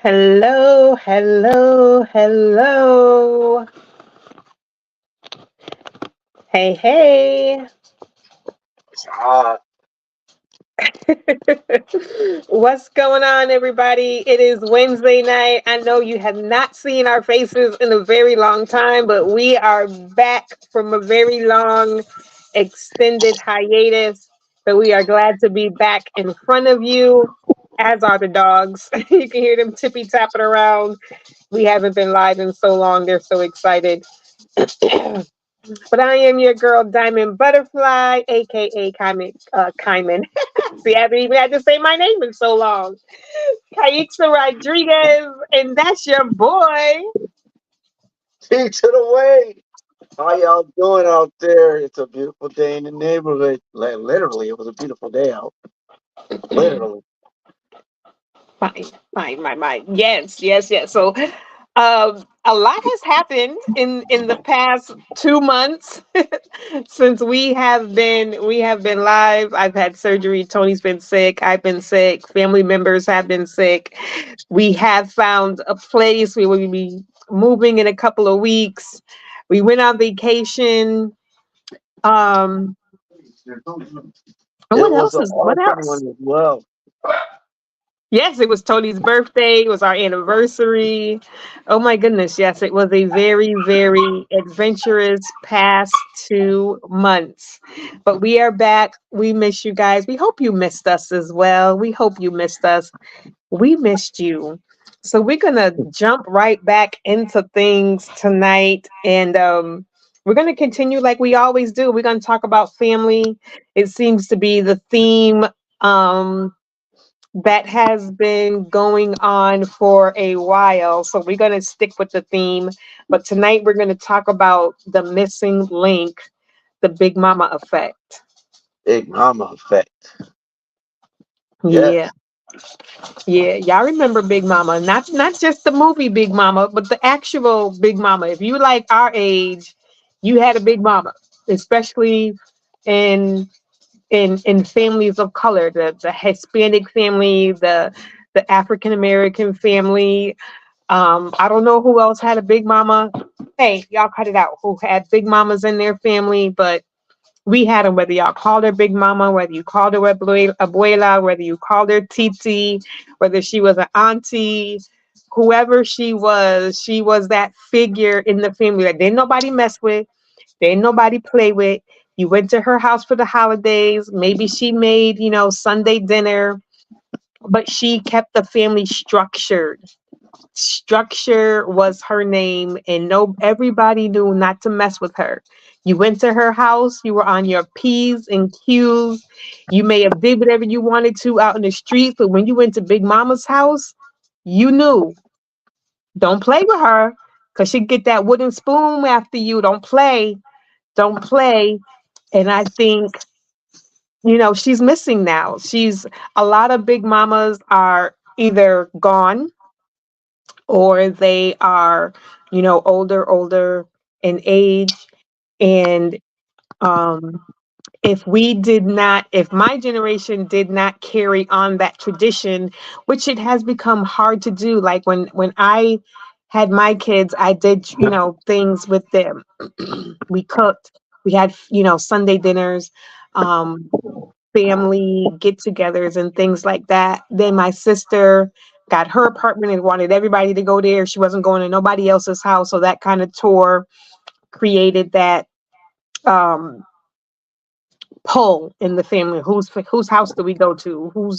Hello, hello, hello. Hey, hey. It's hot. What's going on, everybody? It is Wednesday night. I know you have not seen our faces in a very long time, but we are back from a very long, extended hiatus. So we are glad to be back in front of you, as are the dogs. You can hear them tippy tapping around. We haven't been live in so long. They're so excited. But I am your girl, Diamond Butterfly, aka Kyman. See, I haven't even had to say my name in so long. Kaixa Rodriguez, and that's your boy. T to the way. How y'all doing out there? It's a beautiful day in the neighborhood. Literally, it was a beautiful day out. Literally. Fine, fine. Yes, yes, yes. So, a lot has happened in the past 2 months since we have been live. I've had surgery. Tony's been sick. I've been sick. Family members have been sick. We have found a place. We will be moving in a couple of weeks. We went on vacation. Um, and It what was else an is what awesome else? one as well. Yes, it was Tony's birthday. It was our anniversary. Oh my goodness. Yes, it was a very, very adventurous past 2 months. But we are back. We miss you guys. We hope you missed us as well. We hope you missed us. We missed you. So we're going to jump right back into things tonight. And we're going to continue like we always do. We're going to talk about family. It seems to be the theme. That has been going on for a while. So we're going to stick with the theme. But tonight we're going to talk about the missing link, the Big Mama effect. Big Mama Effect. Yeah. Yes. Yeah. Y'all remember Big Mama. Not just the movie Big Mama, but the actual Big Mama. If you like our age, you had a Big Mama, especially in in families of color, the Hispanic family, the African American family. I don't know who else had a big mama. Hey, y'all cut it out. Who had big mamas in their family, but we had them. Whether y'all called her big mama, whether you called her abuela, whether you called her titi, whether she was an auntie, whoever she was that figure in the family that didn't nobody mess with, didn't nobody play with. You went to her house for the holidays. Maybe she made, Sunday dinner, but she kept the family structured. Structure was her name, and no, everybody knew not to mess with her. You went to her house, you were on your P's and Q's. You may have did whatever you wanted to out in the streets, but when you went to Big Mama's house, you knew don't play with her because she'd get that wooden spoon after you. Don't play. And I think, she's missing now. She's A lot of Big Mamas are either gone or they are, older in age. And um, if my generation did not carry on that tradition, which it has become hard to do, like when I had my kids, I did, things with them. We cooked, we had, Sunday dinners, um, family get-togethers and things like that. Then my sister got her apartment and wanted everybody to go there. She wasn't going to nobody else's house, so that kind of tour created that um, pull in the family. Whose house do we go to?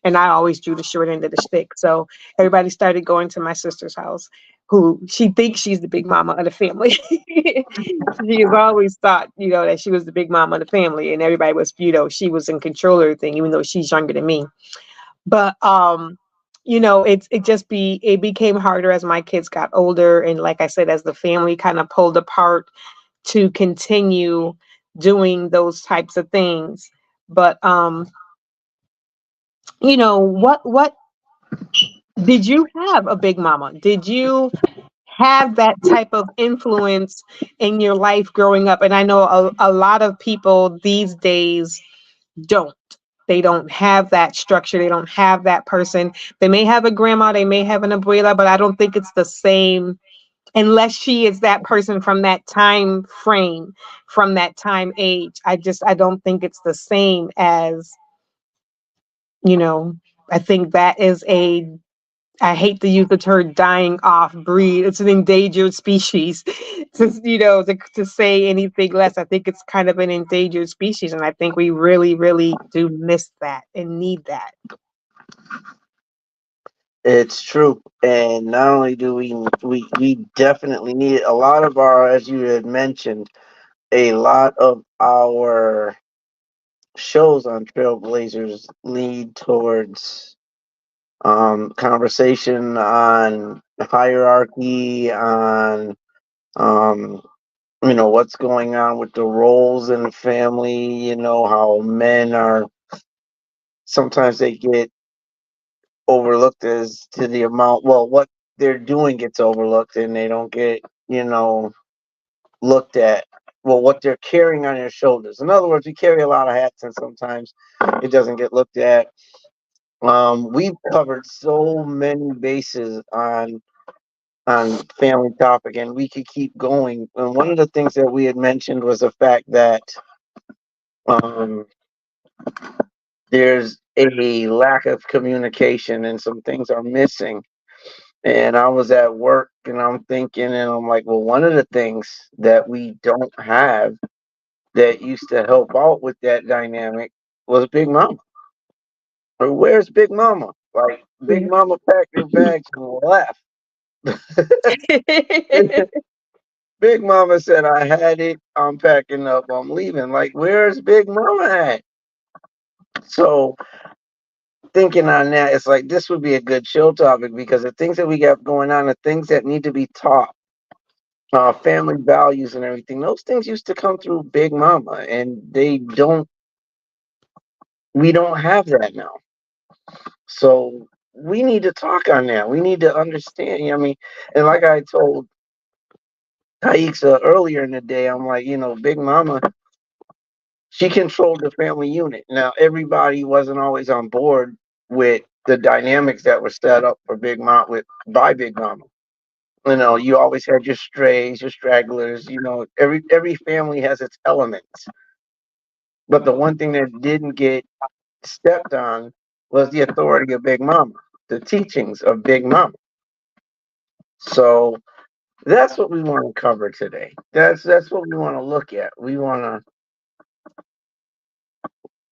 And I always drew the short end of the stick. So everybody started going to my sister's house, who she thinks she's the big mama of the family. She has always thought, that she was the big mama of the family, and everybody was, she was in control of everything, even though she's younger than me. But it became harder as my kids got older, and like I said, as the family kind of pulled apart to continue doing those types of things. But what did you have a big mama? Did you have that type of influence in your life growing up? And I know a lot of people these days don't. They don't have that structure. They don't have that person. They may have a grandma, they may have an abuela, but I don't think it's the same unless she is that person from that time frame, from that time age. I don't think it's the same as, you know, I think that is a, I hate to use the term dying off breed. It's an endangered species. To say anything less, I think it's kind of an endangered species. And I think we really, really do miss that and need that. It's true, and not only do we definitely need a lot of our, as you had mentioned, a lot of our shows on Trailblazers lead towards conversation on hierarchy, on um, what's going on with the roles in the family. How men are sometimes they get overlooked as to the amount. Well, what they're doing gets overlooked, and they don't get looked at. Well, what they're carrying on their shoulders. In other words, we carry a lot of hats, and sometimes it doesn't get looked at. We've covered so many bases on family topic, and we could keep going. And one of the things that we had mentioned was the fact that um, there's a lack of communication, and some things are missing. And I was at work, and I'm thinking, and I'm like, well, one of the things that we don't have that used to help out with that dynamic was Big Mama. Or where's Big Mama? Like, Big Yeah. Mama packed her bags and left. Big Mama said, I had it. I'm packing up. I'm leaving. Like, where's Big Mama at? So, thinking on that, it's like this would be a good show topic because the things that we got going on, the things that need to be taught, family values and everything, those things used to come through Big Mama, and we don't have that now. So, we need to talk on that. We need to understand. I mean, and like I told Taisha earlier in the day, I'm like, Big Mama, she controlled the family unit. Now, everybody wasn't always on board with the dynamics that were set up for Big Mom by Big Mama. You always had your strays, your stragglers. Every family has its elements, but the one thing that didn't get stepped on was the authority of Big Mama, the teachings of Big Mama. So that's what we want to cover today. That's what we want to look at. We want to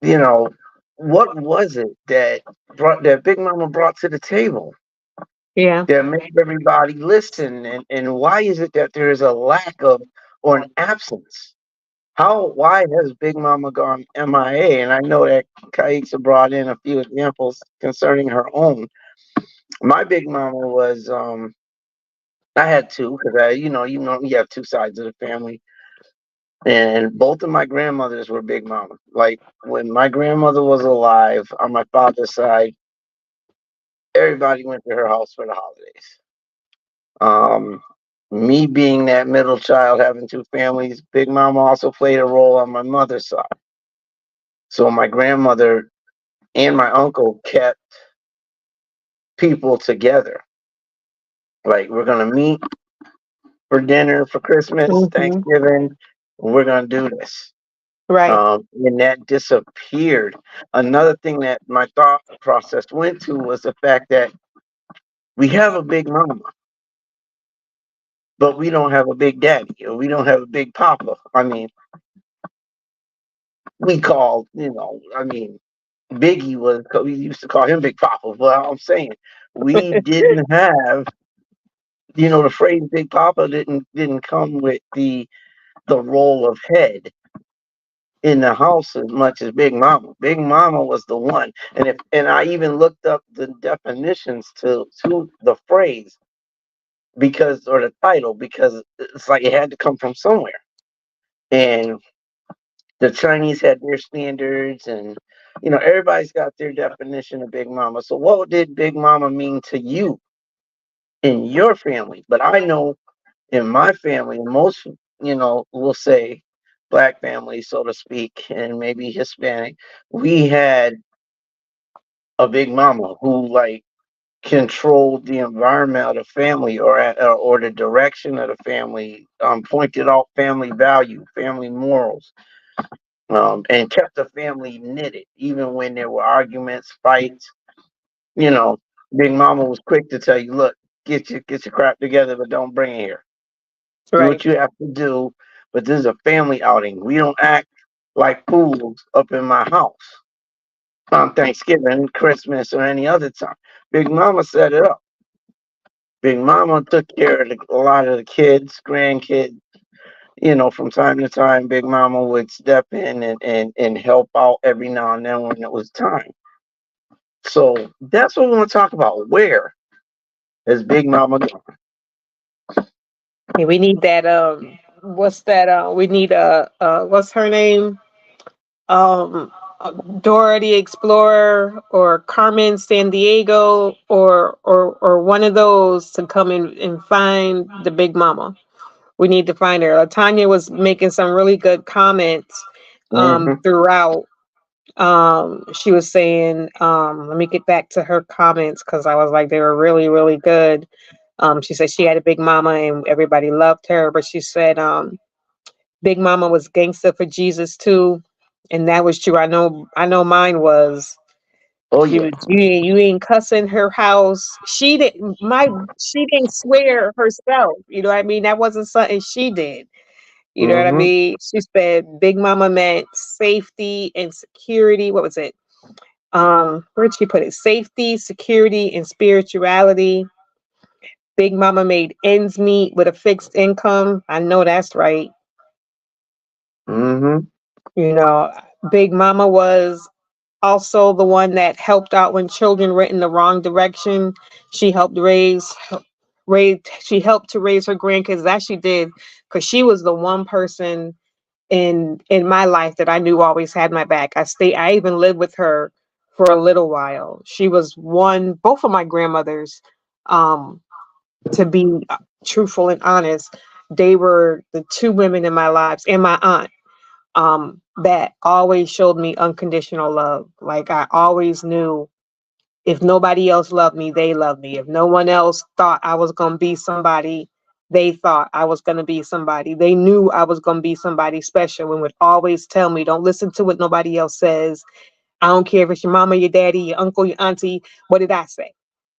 you know, what was it that Big Mama brought to the table Yeah. that made everybody listen? And why is it that there is a lack of or an absence? Why has Big Mama gone MIA? And I know that Kaisa brought in a few examples concerning her own. My Big Mama was I had two because you have two sides of the family. And both of my grandmothers were Big Mama. Like when my grandmother was alive on my father's side, everybody went to her house for the holidays. Um, Me being that middle child, having two families, Big Mama also played a role on my mother's side. So my grandmother and my uncle kept people together. Like we're gonna meet for dinner for Christmas, Hmm. Thanksgiving, and we're gonna do this. Right. And that disappeared. Another thing that my thought process went to was the fact that we have a Big Mama, but we don't have a Big Daddy, or we don't have a Big Papa. I mean, we called, I mean, Biggie we used to call him Big Papa. But I'm saying we didn't have, the phrase Big Papa didn't come with the role of head in the house as much as Big Mama. Big Mama was the one, and I even looked up the definitions to the phrase or the title because it's like it had to come from somewhere. And the Chinese had their standards, and everybody's got their definition of Big Mama. So, what did Big Mama mean to you in your family? But I know in my family, most will say black families, so to speak, and maybe Hispanic, we had a big mama who like controlled the environment of the family, or the direction of the family, pointed out family value, family morals, and kept the family knitted, even when there were arguments, fights. You know, Big Mama was quick to tell you, "Look, get your crap together, but don't bring it here. Do Right. what you have to do, but this is a family outing. We don't act like fools up in my house on Thanksgiving, Christmas, or any other time." Big Mama set it up. Big Mama took care of a lot of the kids, grandkids. From time to time, Big Mama would step in and help out every now and then when it was time. So that's what we want to talk about. Where is Big Mama gone? Yeah, we need that. What's that? We need what's her name? Um, Dora the Explorer or Carmen San Diego or one of those to come in and find the Big Mama. We need to find her. Tanya was making some really good comments Hmm. throughout. She was saying, let me get back to her comments because I was like, they were really, really good. She said she had a big mama and everybody loved her, but she said, Big Mama was gangster for Jesus too, and that was true. I know mine was. Oh She yeah. was you ain't cussing her house. She didn't swear herself. You know what I mean? That wasn't something she did. You know what I Hmm. mean? She said Big Mama meant safety and security. What was it? Where'd she put it? Safety, security, and spirituality. Big Mama made ends meet with a fixed income. I know that's right. Hmm. You know, Big Mama was also the one that helped out when children went in the wrong direction. She helped she helped to raise her grandkids. That she did because she was the one person in my life that I knew always had my back. I even lived with her for a little while. She was both of my grandmothers, um, to be truthful and honest, they were the two women in my lives and my aunt, that always showed me unconditional love. Like I always knew if nobody else loved me, they loved me. If no one else thought I was going to be somebody, they thought I was going to be somebody. They knew I was going to be somebody special and would always tell me, don't listen to what nobody else says. I don't care if it's your mama, your daddy, your uncle, your auntie. What did I say?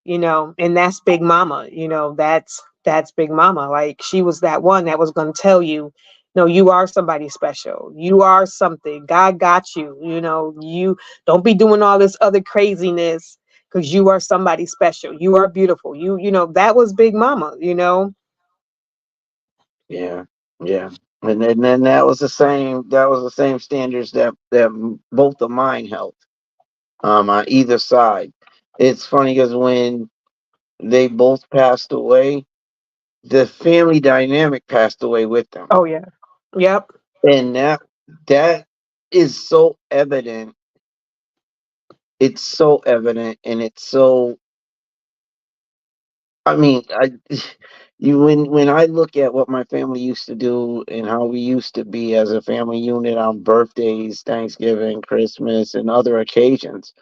And that's Big Mama. That's Big Mama. Like she was that one that was going to tell you, no, you are somebody special. You are something. God got you. You don't be doing all this other craziness because you are somebody special. You are beautiful. That was Big Mama. Yeah. Yeah. And then that was the same standards that both of mine held, on either side. It's funny because when they both passed away, the family dynamic passed away with them. Oh yeah. Yep. And that is so evident. It's so evident, and it's so. I mean, you when I look at what my family used to do and how we used to be as a family unit on birthdays, Thanksgiving, Christmas, and other occasions.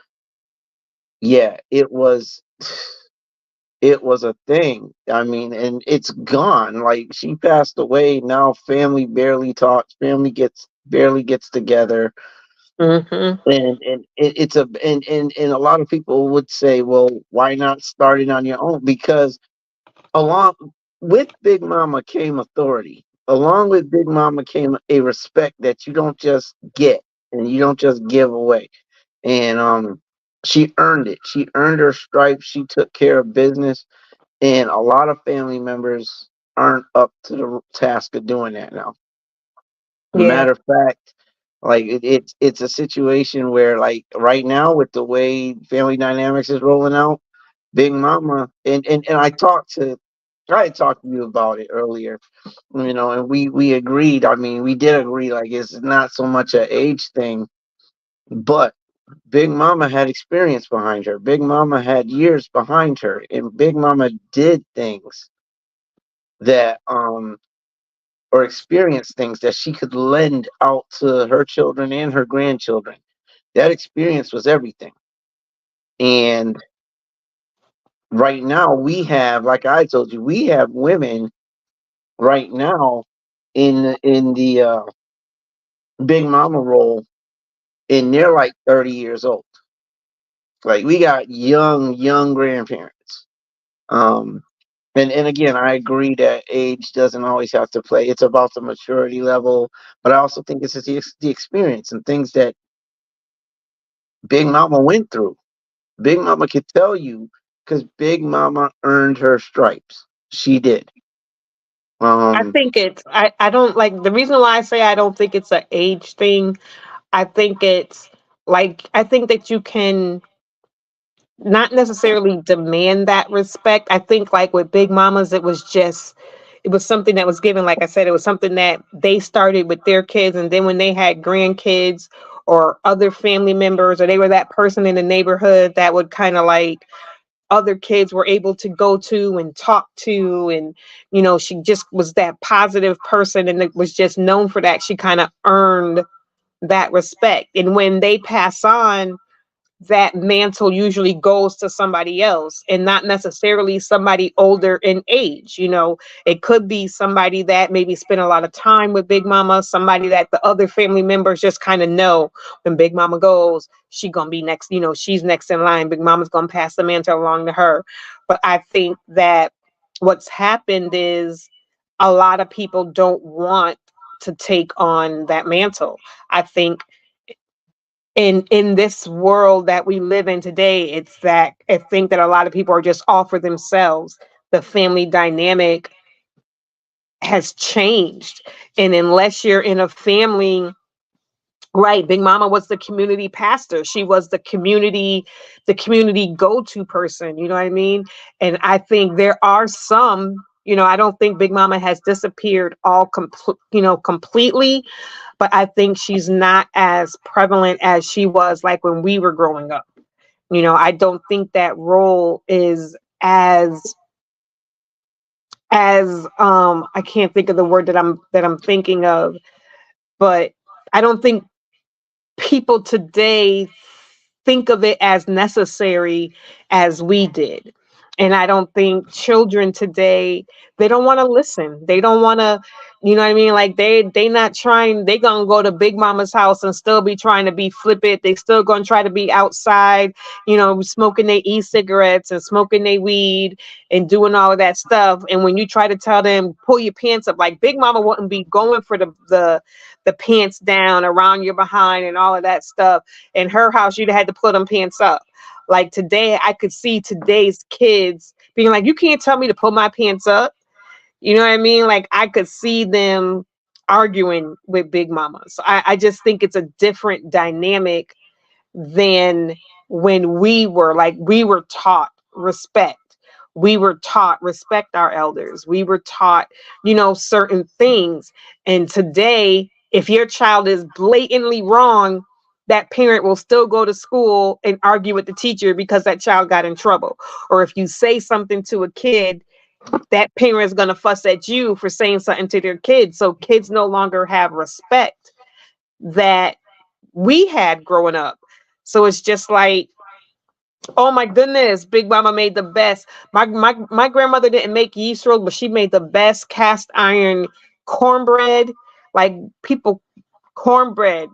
Yeah, it was a thing. I mean, and it's gone. Like she passed away. Now family barely talks. Family gets barely gets together. Hmm. And a lot of people would say, well, why not start it on your own? Because along with Big Mama came authority. Along with Big Mama came a respect that you don't just get and you don't just give away. And she earned it. She earned her stripes. She took care of business, and a lot of family members aren't up to the task of doing that now. Yeah. Matter of fact, like it's a situation where, like, right now with the way family dynamics is rolling out, Big Mama, and I talked to you about it earlier, and we agreed. I mean, we did agree, like, it's not so much a age thing, but Big Mama had experience behind her. Big Mama had years behind her, and Big Mama did things that or experience things that she could lend out to her children and her grandchildren. That experience was everything. And right now we have, like I told you, we have women right now in the big mama role, and they're like 30 years old. Like we got young grandparents. Um, and again, I agree that age doesn't always have to play. It's about the maturity level, but I also think it's just the experience and things that Big Mama went through. Big Mama could tell you because Big Mama earned her stripes. She did. I Um, think it's I don't like the reason why I say I don't think it's an age thing. I think it's like I think that you can not necessarily demand that respect. I think like with Big Mamas, it was something that was given, like I said, it was something that they started with their kids, and then when they had grandkids or other family members, or they were that person in the neighborhood that would kind of like other kids were able to go to and talk to, and she just was that positive person and it was just known for that. She kind of earned that respect, and when they pass on, that mantle usually goes to somebody else and not necessarily somebody older in age. It could be somebody that maybe spent a lot of time with Big Mama, somebody that the other family members just kind of know when Big Mama goes, she gonna be next, she's next in line. Big Mama's gonna pass the mantle along to her. But I think that what's happened is a lot of people don't want to take on that mantle. I think in this world that we live in today, it's that I think that a lot of people are just all for themselves. The family dynamic has changed, and unless you're in a family, right, Big Mama was the community pastor. She was the community go-to person, you know what I mean? And I think there are some, I don't think Big Mama has disappeared completely, but I think she's not as prevalent as she was like when we were growing up. I don't think that role is as I can't think of the word that I'm thinking of, but I don't think people today think of it as necessary as we did. And I don't think children today, they don't want to listen. They don't want to, you know what I mean? Like they not trying, they gonna go to Big Mama's house and still be trying to be flippant. They still gonna try to be outside, smoking their e-cigarettes and smoking their weed and doing all of that stuff. And when you try to tell them, pull your pants up, like Big Mama wouldn't be going for the pants down around your behind and all of that stuff. In her house, you'd have had to put them pants up. Like today, I could see today's kids being like, you can't tell me to put my pants up. You know what I mean? Like I could see them arguing with Big Mama. So I just think it's a different dynamic than when we were taught respect. We were taught respect our elders. We were taught, certain things. And today, if your child is blatantly wrong, that parent will still go to school and argue with the teacher because that child got in trouble. Or if you say something to a kid, that parent is going to fuss at you for saying something to their kids. So kids no longer have respect that we had growing up. So it's just like, oh my goodness, Big Mama made the best. My grandmother didn't make yeast rolls, but she made the best cast iron cornbread. Like people, cornbread.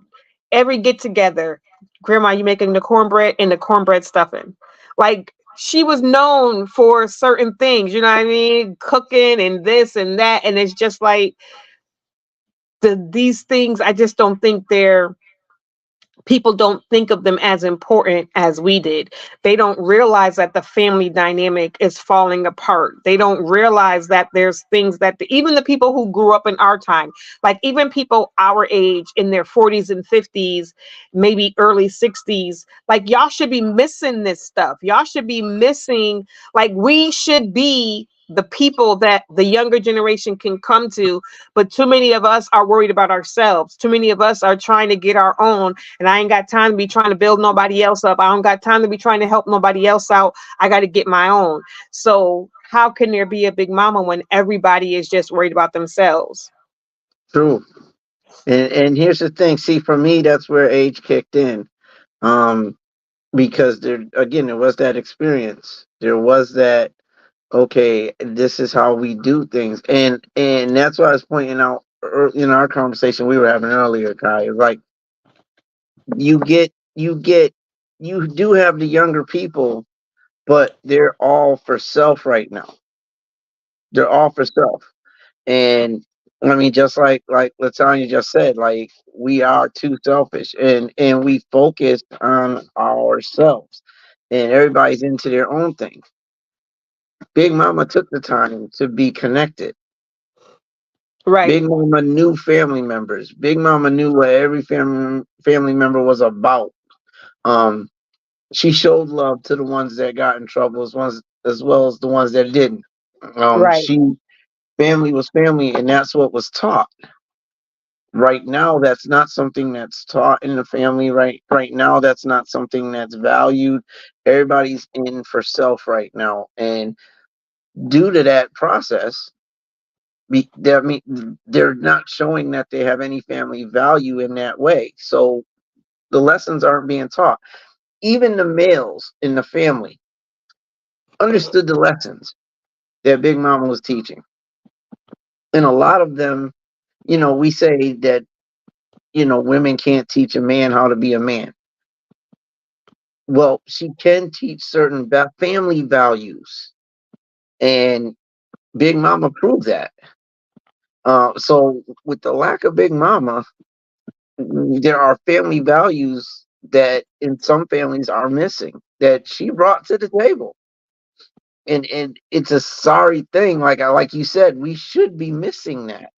Every get together, Grandma, you making the cornbread and the cornbread stuffing. Like she was known for certain things, you know what I mean? Cooking and this and that. And it's just like these things, I just don't think people don't think of them as important as we did. They don't realize that the family dynamic is falling apart. They don't realize that there's things that even the people who grew up in our time, like even people our age in their 40s and 50s, maybe early 60s, like y'all should be missing this stuff. Y'all should be missing, like we should be the people that the younger generation can come to, but too many of us are worried about ourselves. Too many of us are trying to get our own, and I ain't got time to be trying to build nobody else up. I don't got time to be trying to help nobody else out. I got to get my own. So how can there be a Big Mama when everybody is just worried about themselves? True. And here's the thing. See, for me, that's where age kicked in. Um, because there was that experience. There was that, okay, this is how we do things. And that's what I was pointing out in our conversation we were having earlier, Kai. Like you get you get you do have the younger people, but they're all for self right now. They're all for self. And I mean, just like Latanya just said, like we are too selfish, and we focus on ourselves, and everybody's into their own thing. Big Mama took the time to be connected. Right. Big Mama knew family members. Big Mama knew what every family member was about. Um, she showed love to the ones that got in trouble, as well as the ones that didn't. Right. She family was family, and that's what was taught. Right now, that's not something that's taught in the family. Right now, that's not something that's valued. Everybody's in for self right now, and due to that process, I mean, they're not showing that they have any family value in that way. So the lessons aren't being taught. Even the males in the family understood the lessons that Big Mama was teaching. And a lot of them, we say that, women can't teach a man how to be a man. Well, she can teach certain family values. And Big Mama proved that. So with the lack of Big Mama, there are family values that in some families are missing that she brought to the table. And it's a sorry thing. Like you said, we should be missing that.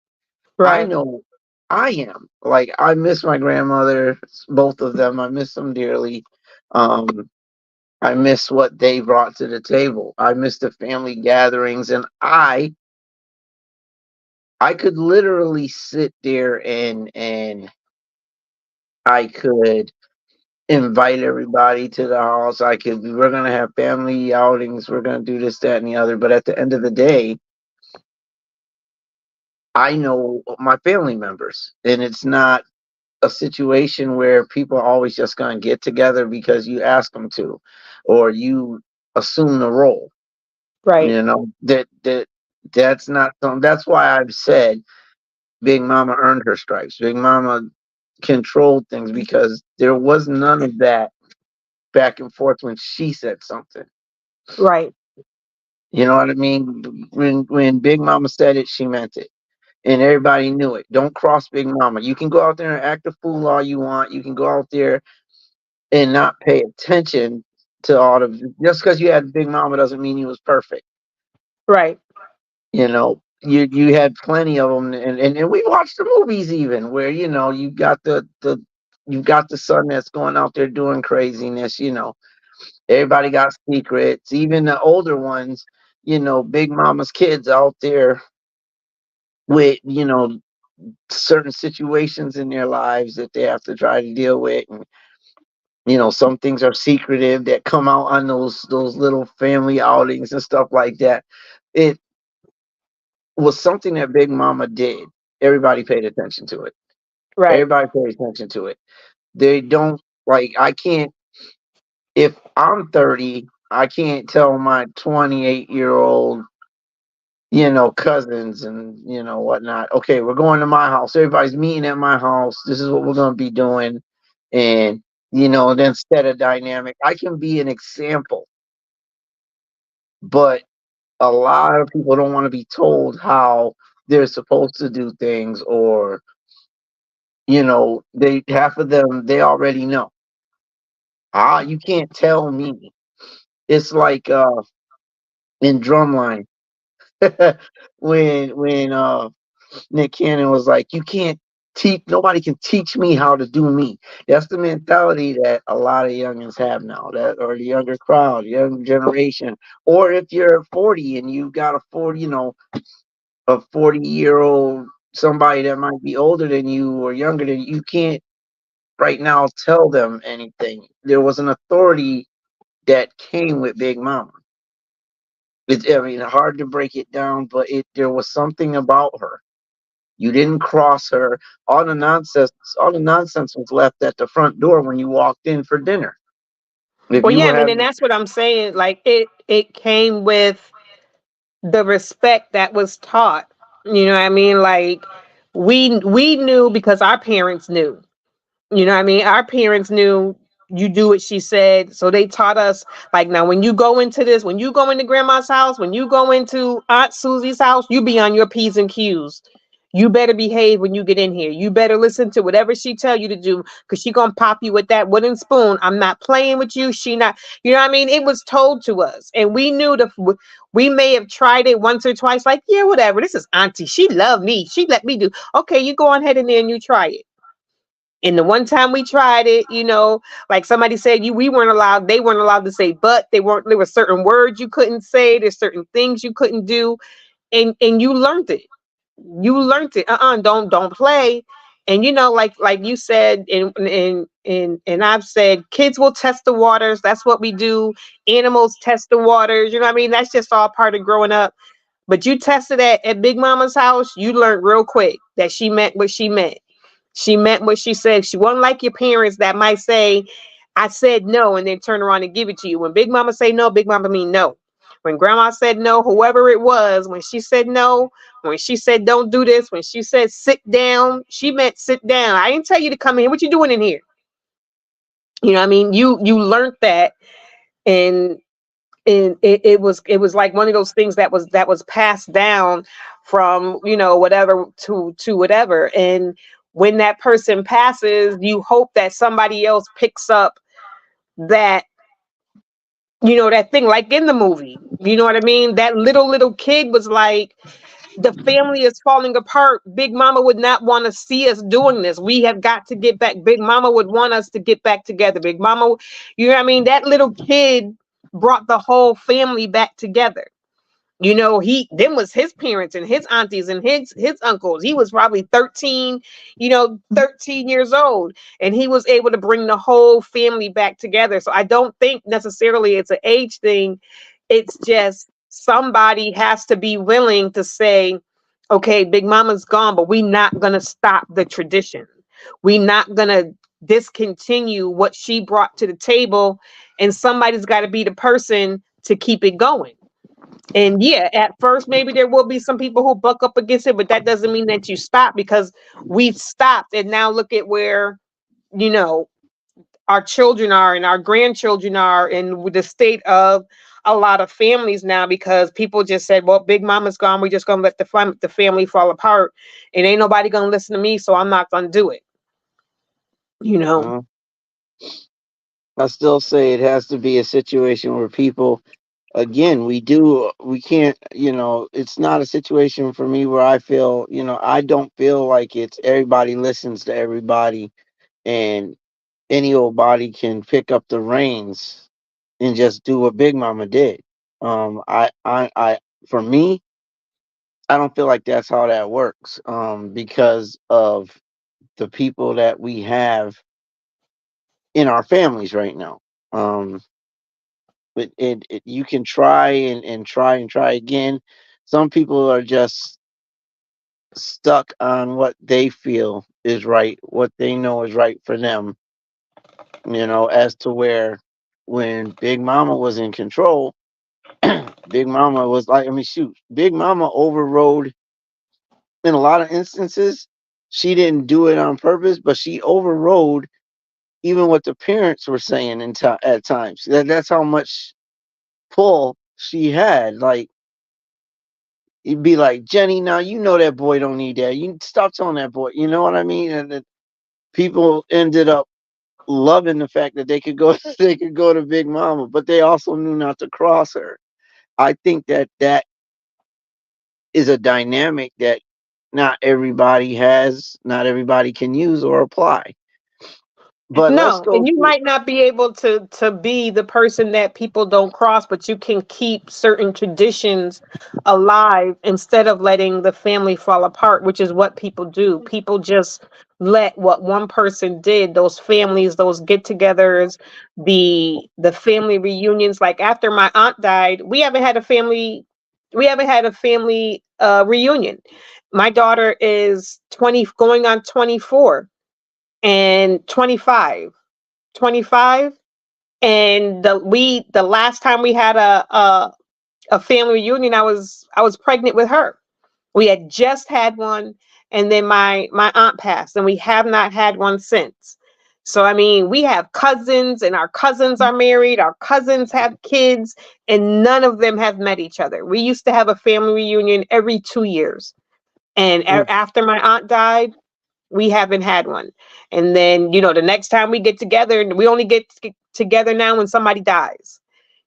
I Right. know I am. Like I miss my grandmother, both of them. I miss them dearly. Um, I miss what they brought to the table. I miss the family gatherings, and I could literally sit there and I could invite everybody to the house. We're gonna have family outings. We're gonna do this, that, and the other. But at the end of the day, I know my family members, and it's not a situation where people are always just gonna get together because you ask them to, or you assume the role. Right. That's not something. That's why I've said Big Mama earned her stripes. Big Mama controlled things because there was none of that back and forth when she said something. Right. You know what I mean? When Big Mama said it, she meant it. And everybody knew it. Don't cross Big Mama. You can go out there and act a fool all you want. You can go out there and not pay attention to all of just because you had Big Mama doesn't mean you was perfect. Right. You had plenty of them, and we watched the movies even where you got the son that's going out there doing craziness. Everybody got secrets, even the older ones. Big Mama's kids out there with certain situations in their lives that they have to try to deal with, and some things are secretive that come out on those little family outings and stuff like that. It was something that Big Mama did. Everybody paid attention to it. Right. Everybody paid attention to it. They don't like. I can't. If I'm 30, I can't tell my 28-year-old, cousins and whatnot. Okay, we're going to my house. Everybody's meeting at my house. This is what we're going to be doing, and then set a dynamic. I can be an example, but a lot of people don't want to be told how they're supposed to do things, or they half of them they already know. You can't tell me. It's like in Drumline when Nick Cannon was like, you can't teach nobody can teach me how to do me. That's the mentality that a lot of youngins have now, that or the younger crowd, young generation. Or if you're 40 and you've got a 40-year-old, somebody that might be older than you or younger than you, you can't right now tell them anything. There was an authority that came with Big Mama. I mean, hard to break it down, but there was something about her You didn't cross her. All the nonsense was left at the front door when you walked in for dinner. If Well, you yeah, I were mean, and having, that's what I'm saying. Like it came with the respect that was taught. You know what I mean? Like we knew because our parents knew. You know what I mean? Our parents knew you do what she said. So they taught us, like, now when you go into this, when you go into grandma's house, when you go into Aunt Susie's house, you be on your P's and Q's. You better behave when you get in here. You better listen to whatever she tell you to do, because she gonna pop you with that wooden spoon. I'm not playing with you. She not, you know what I mean? It was told to us. And we knew we may have tried it once or twice, like, yeah, whatever. This is auntie. She loved me. She let me do. Okay, you go on ahead in there and you try it. And the one time we tried it, like somebody said, we weren't allowed, they weren't allowed to say, but there were certain words you couldn't say, there's certain things you couldn't do, and you learned it. You learned it. Don't play. And like you said, and I've said, kids will test the waters. That's what we do. Animals test the waters. You know what I mean? That's just all part of growing up. But you tested at Big Mama's house, you learned real quick that she meant what she meant. She meant what she said. She wasn't like your parents that might say, I said no, and then turn around and give it to you. When Big Mama say no, Big Mama mean no. When Grandma said no, whoever it was, when she said no, when she said don't do this, when she said sit down, she meant sit down. I didn't tell you to come in. What you doing in here? You know what I mean? You learned that, and it was like one of those things that was passed down from whatever to whatever. And when that person passes, you hope that somebody else picks up that that thing, like in the movie. You know what I mean? That little kid was like, the family is falling apart. Big Mama would not want to see us doing this. We have got to get back. Big Mama would want us to get back together. Big Mama, you know what I mean? That little kid brought the whole family back together. He them was his parents and his aunties and his uncles. He was probably 13, 13 years old, and he was able to bring the whole family back together. So I don't think necessarily it's an age thing. It's just somebody has to be willing to say, okay, Big Mama's gone, but we not gonna stop the tradition. We not gonna discontinue what she brought to the table, and somebody's got to be the person to keep it going. And yeah, at first, maybe there will be some people who buck up against it, but that doesn't mean that you stop, because we've stopped. And now look at where, you know, our children are and our grandchildren are, and with the state of a lot of families now, because people just said, well, Big Mama's gone. We're just going to let the family fall apart, and ain't nobody going to listen to me. So I'm not going to do it, you know? uh, I still say it has to be a situation where people, again, we can't, it's not a situation for me where I feel, I don't feel like it's everybody listens to everybody, and any old body can pick up the reins and just do what Big Mama did. For me, I don't feel like that's how that works. Because of the people that we have in our families right now. But you can try and try and try again. Some people are just stuck on what they feel is right, what they know is right for them, as to where when Big Mama was in control, Big Mama was like, I mean, shoot, Big Mama overrode in a lot of instances. She didn't do it on purpose, but she overrode even what the parents were saying at times. That's how much pull she had. Like, you'd be like, Jenny, now you know that boy don't need that. You stop telling that boy. You know what I mean? And that people ended up loving the fact that they could go they could go to Big Mama, but they also knew not to cross her. I think that is a dynamic that not everybody has, not everybody can use or apply. But let's No, go and you to might not be able to be the person that people don't cross, but you can keep certain traditions alive instead of letting the family fall apart, which is what people do. People just let what one person did, those families, those get-togethers, the family reunions. Like after my aunt died, we haven't had a family a reunion. My daughter is 20, going on 24, and 25, 25. And the last time we had a family reunion, I was pregnant with her. We had just had one, and then my aunt passed, and we have not had one since. So I mean, we have cousins, and our cousins are married, our cousins have kids, and none of them have met each other. We used to have a family reunion every 2 years, and Mm. after my aunt died, we haven't had one. And then, the next time we get together, we only get together now when somebody dies.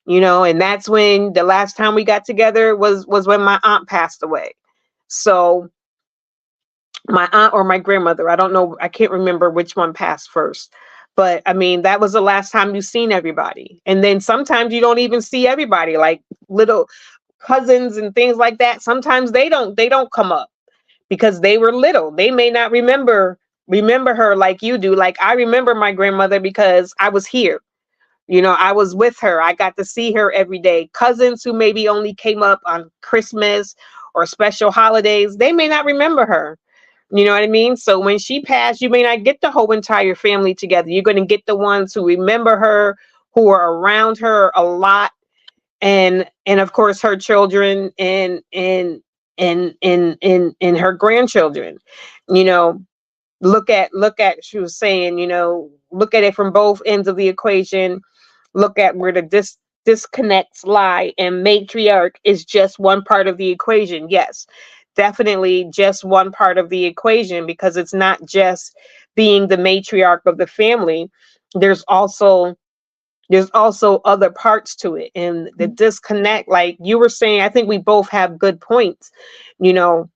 And that's when the last time we got together was when my aunt passed away. So my aunt or my grandmother, I don't know, I can't remember which one passed first. But I mean, that was the last time you've seen everybody. And then sometimes you don't even see everybody, like little cousins and things like that. Sometimes they don't come up because they were little. They may not remember her like you do. Like I remember my grandmother because I was here. I was with her. I got to see her every day. Cousins who maybe only came up on Christmas or special holidays, they may not remember her. You know what I mean? So when she passed, you may not get the whole entire family together. You're going to get the ones who remember her, who are around her a lot, and of course her children and her grandchildren. You know, look at she was saying, look at it from both ends of the equation. Look at where the disconnects lie, and matriarch is just one part of the equation. Yes, definitely just one part of the equation, because it's not just being the matriarch of the family. There's also there's also other parts to it, and the disconnect, like you were saying, I think we both have good points. you know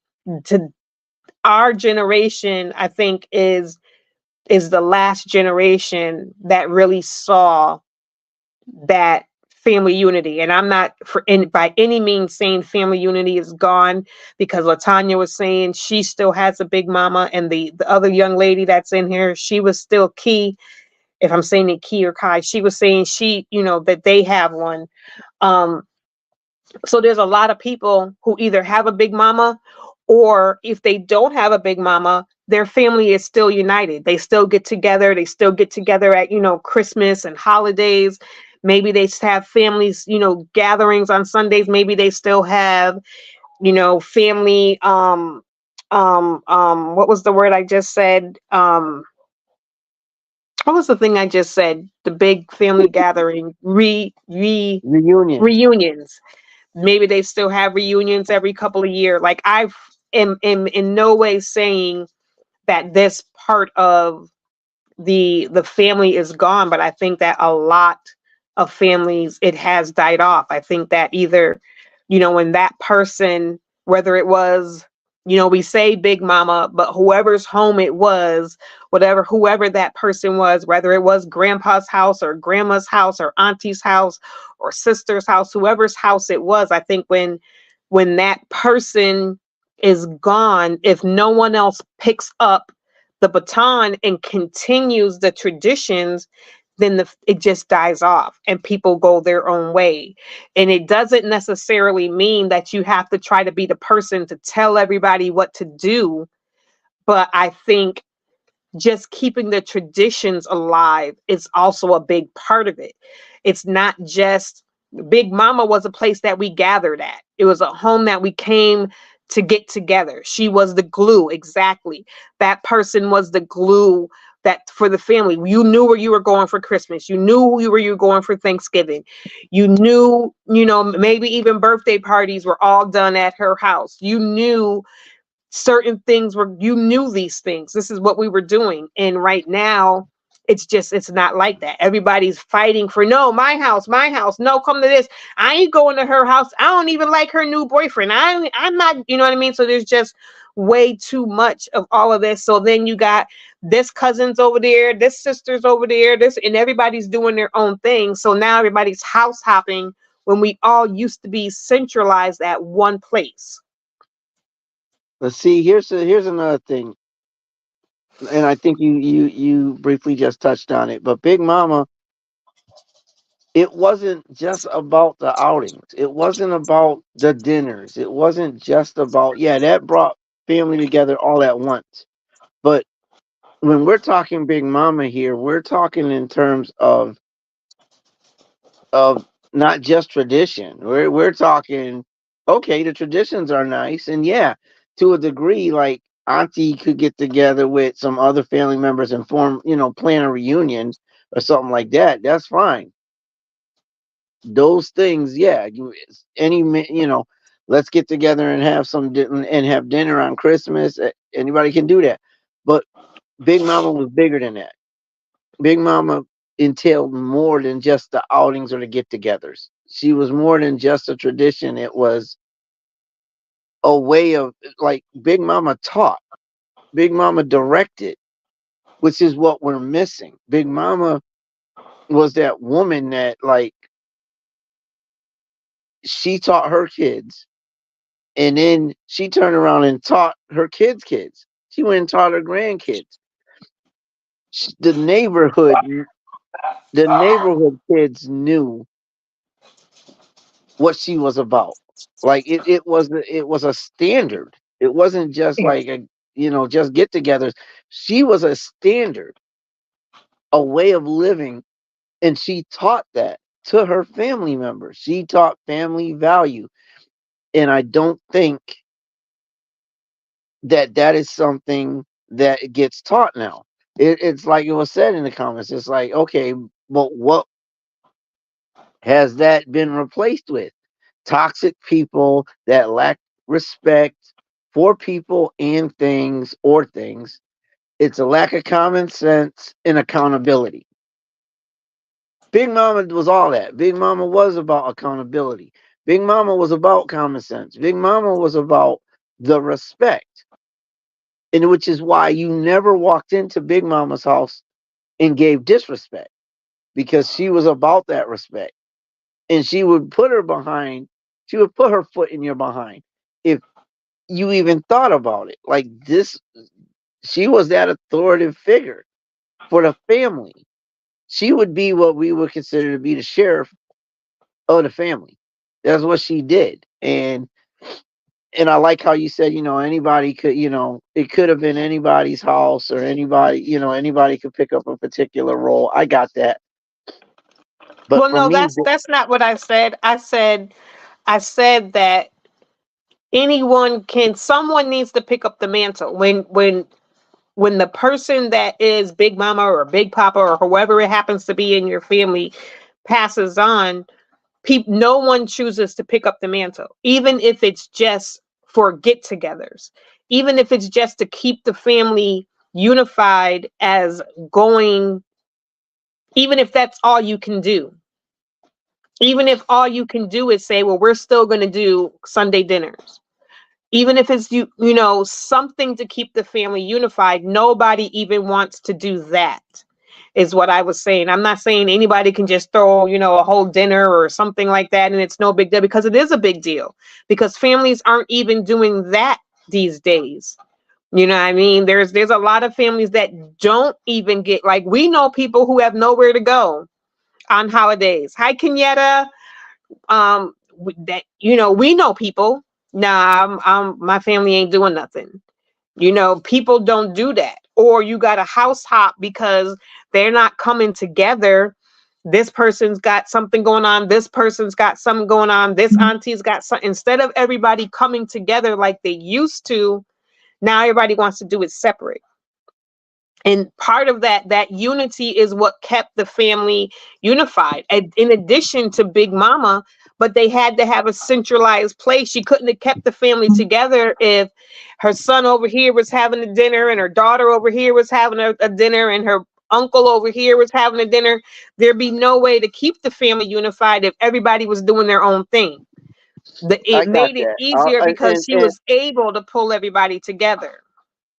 to our generation, I think, is the last generation that really saw that family unity. And I'm not by any means saying family unity is gone, because Latanya was saying she still has a big mama, and the other young lady that's in here, she was still Key. If I'm saying it Key or Kai, she was saying that they have one. Um, so there's a lot of people who either have a big mama, or if they don't have a big mama, their family is still united. They still get together. They still get together at, Christmas and holidays. Maybe they have families, gatherings on Sundays. Maybe they still have, family. What was the word I just said? What was the thing I just said? The big family gathering, Reunions. reunions. Maybe they still have reunions every couple of years. Like am in no way saying that this part of the family is gone, but I think that a lot of families, it has died off. I think that either, when that person, whether it was, we say big mama, but whoever's home it was, whoever that person was, whether it was grandpa's house or grandma's house or auntie's house or sister's house, whoever's house it was, I think when that person is gone, if no one else picks up the baton and continues the traditions, then it just dies off and people go their own way. And it doesn't necessarily mean that you have to try to be the person to tell everybody what to do. But I think just keeping the traditions alive is also a big part of it. It's not just Big Mama was a place that we gathered at. It was a home that we came to get together. She was the glue, exactly. That person was the glue that for the family. You knew where you were going for Christmas. You knew where you were going for Thanksgiving. You knew, maybe even birthday parties were all done at her house. You knew certain things were, you knew these things, this is what we were doing. And right now it's not like that. Everybody's fighting for, no, my house, no, come to this. I ain't going to her house. I don't even like her new boyfriend. I'm not, you know what I mean? So there's just way too much of all of this. So then you got this cousin's over there, this sister's over there, this, and everybody's doing their own thing. So now everybody's house hopping when we all used to be centralized at one place. Let's see. Here's another thing, and I think you briefly just touched on it. But Big Mama, it wasn't just about the outings. It wasn't about the dinners. It wasn't just about, yeah, that brought family together all at once. But when we're talking Big Mama here, we're talking in terms of not just tradition. We're talking, okay, the traditions are nice, and yeah, to a degree, like Auntie could get together with some other family members and form, plan a reunion or something like that. That's fine. Those things, yeah. Let's get together and have and have dinner on Christmas. Anybody can do that, but Big Mama was bigger than that. Big Mama entailed more than just the outings or the get-togethers. She was more than just a tradition. It was a way of, like, Big Mama taught. Big Mama directed, which is what we're missing. Big Mama was that woman that, like, she taught her kids, and then she turned around and taught her kids. She went and taught her grandkids. The neighborhood kids knew what she was about. Like, it was a standard. It wasn't just like just get-togethers. She was a standard, a way of living, and she taught that to her family members. She taught family value, and I don't think that is something that gets taught now. It's like it was said in the comments. It's like, okay, but what has that been replaced with? Toxic people that lack respect for people and things or things. It's a lack of common sense and accountability. Big Mama was all that. Big Mama was about accountability. Big Mama was about common sense. Big Mama was about the respect. And which is why you never walked into Big Mama's house and gave disrespect, because she was about that respect. And she would put her foot in your behind if you even thought about it. Like this, she was that authoritative figure for the family. She would be what we would consider to be the sheriff of the family. That's what she did. And I like how you said, anybody could, it could have been anybody's house, or anybody could pick up a particular role. I got that. But Well, for no, me, that's not what I said. I said that someone needs to pick up the mantle when the person that is Big Mama or Big Papa or whoever it happens to be in your family passes on. No one chooses to pick up the mantle, even if it's just for get-togethers, even if it's just to keep the family unified as going, even if that's all you can do. Even if all you can do is say, well, we're still going to do Sunday dinners. Even if it's something to keep the family unified, nobody even wants to do that, is what I was saying. I'm not saying anybody can just throw, a whole dinner or something like that and it's no big deal, because it is a big deal, because families aren't even doing that these days. You know what I mean? There's a lot of families that don't even get, like, we know people who have nowhere to go on holidays. Hi, Kenyetta. That we know people. Nah, my family ain't doing nothing. People don't do that. Or you got a house hop because they're not coming together. This person's got something going on. This person's got something going on. This auntie's got something. Instead of everybody coming together like they used to, now everybody wants to do it separate. And part of that unity is what kept the family unified, in addition to Big Mama. But they had to have a centralized place. She couldn't have kept the family together if her son over here was having a dinner and her daughter over here was having a dinner and her uncle over here was having a dinner. There'd be no way to keep the family unified if everybody was doing their own thing. It I got made it that. easier because she And was able to pull everybody together.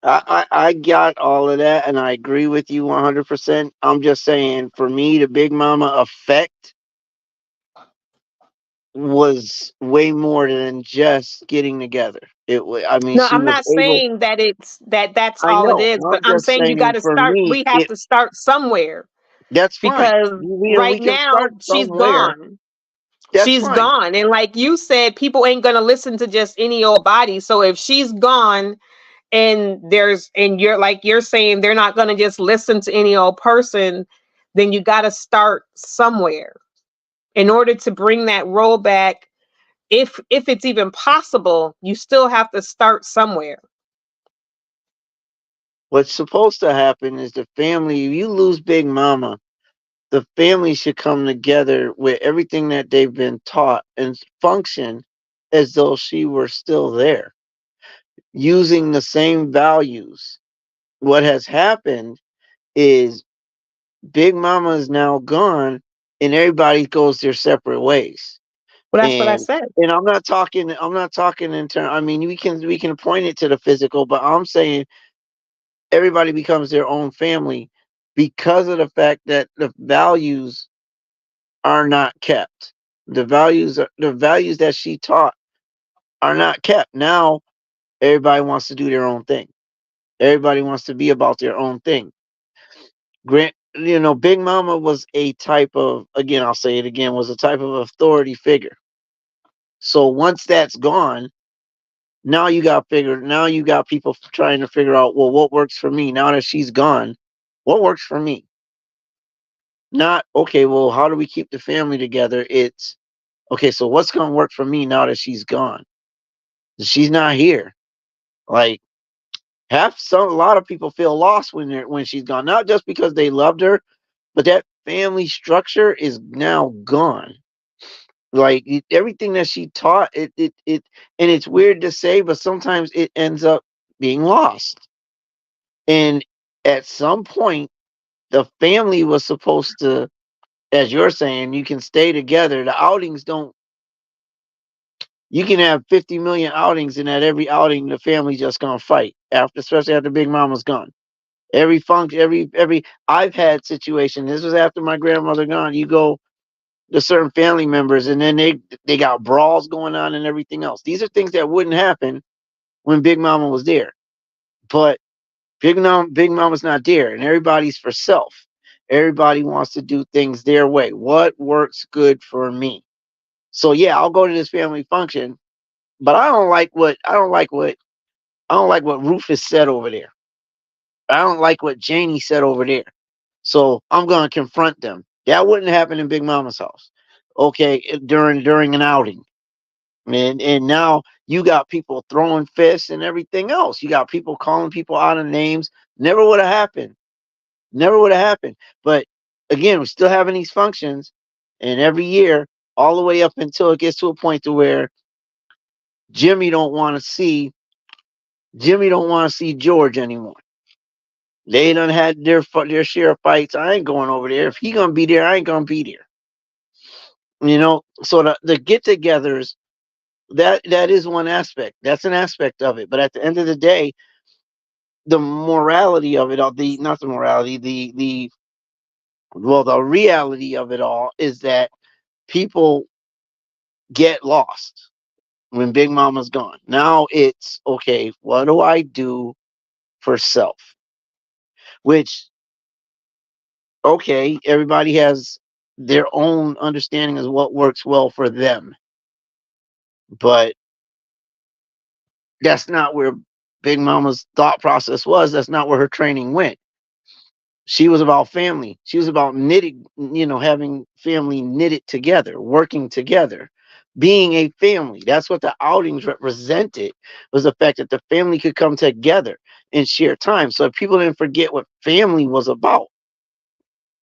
I got all of that, and I agree with you 100%. I'm just saying, for me, the Big Mama effect was way more than just getting together. I mean, No, she I'm was not able. saying that that's I all it know. is, but I'm I'm just saying you got saying, to for start. me, We have to start somewhere. That's fine. because We right can now start she's somewhere. gone. That's She's fine. gone. And like you said, people ain't going to listen to just any old body. So if she's gone and you're like you're saying they're not going to just listen to any old person, then you got to start somewhere in order to bring that role back. If it's even possible, you still have to start somewhere. What's supposed to happen is the family, if you lose Big Mama, the family should come together with everything that they've been taught and function as though she were still there, using the same values. What has happened is Big Mama is now gone and everybody goes their separate ways. Well, that's what I And said. I'm not talking in terms, I mean, we can point it to the physical, but I'm saying everybody becomes their own family because of the fact that the values are not kept. The values that she taught are not kept. Now everybody wants to do their own thing. Everybody wants to be about their own thing. Big Mama was a type of, again, I'll say it again, was a type of authority figure. So once that's gone, now you got people trying to figure out, well, what works for me now that she's gone? What works for me? Not, okay, well, how do we keep the family together? It's, okay, so what's going to work for me now that she's gone? She's not here. Like, a lot of people feel lost when she's gone, not just because they loved her, but that family structure is now gone. Like, everything that she taught, and it's weird to say, but sometimes it ends up being lost. And at some point, the family was supposed to, as you're saying, you can stay together. The outings don't. You can have 50 million outings, and at every outing, the family's just gonna fight. Especially after Big Mama's gone. Every function, every. I've had situations. This was after my grandmother gone. You go to certain family members, and then they got brawls going on and everything else. These are things that wouldn't happen when Big Mama was there. But Big Mama's not there, and everybody's for self. Everybody wants to do things their way. What works good for me? So yeah, I'll go to this family function, but I don't like what Rufus said over there. I don't like what Janie said over there. So I'm gonna confront them. That wouldn't happen in Big Mama's house. Okay, during an outing. And now you got people throwing fists and everything else. You got people calling people out of names. Never would have happened. Never would have happened. But again, we're still having these functions, and every year, all the way up until it gets to a point to where Jimmy don't want to see Jimmy don't want to see George anymore. They done had their share of fights. I ain't going over there. If he gonna be there, I ain't gonna be there. So the get-togethers, that is one aspect. That's an aspect of it. But at the end of the day, the morality of it all, the not the morality, the reality of it all is that people get lost when Big Mama's gone. Now it's okay. What do I do for self? Which, okay, everybody has their own understanding of what works well for them, but that's not where Big Mama's thought process was. That's not where her training went. She was about family. She was about knitting, having family knitted together, working together, being a family. That's what the outings represented, was the fact that the family could come together and share time. So if people didn't forget what family was about,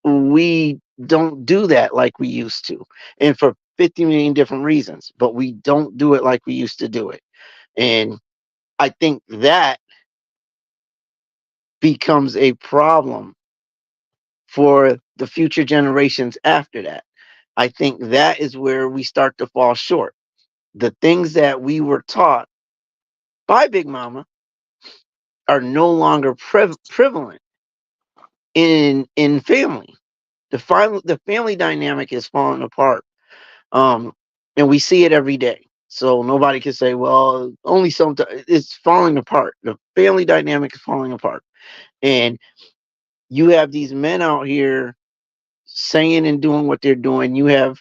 we don't do that like we used to. And for 50 million different reasons, but we don't do it like we used to do it. And I think that becomes a problem for the future generations after that. I think that is where we start to fall short. The things that we were taught by Big Mama are no longer prevalent in family. The family dynamic is falling apart, um, and we see it every day. So nobody can say, "Well, only sometimes." It's falling apart. The family dynamic is falling apart, and you have these men out here. saying and doing what they're doing. You have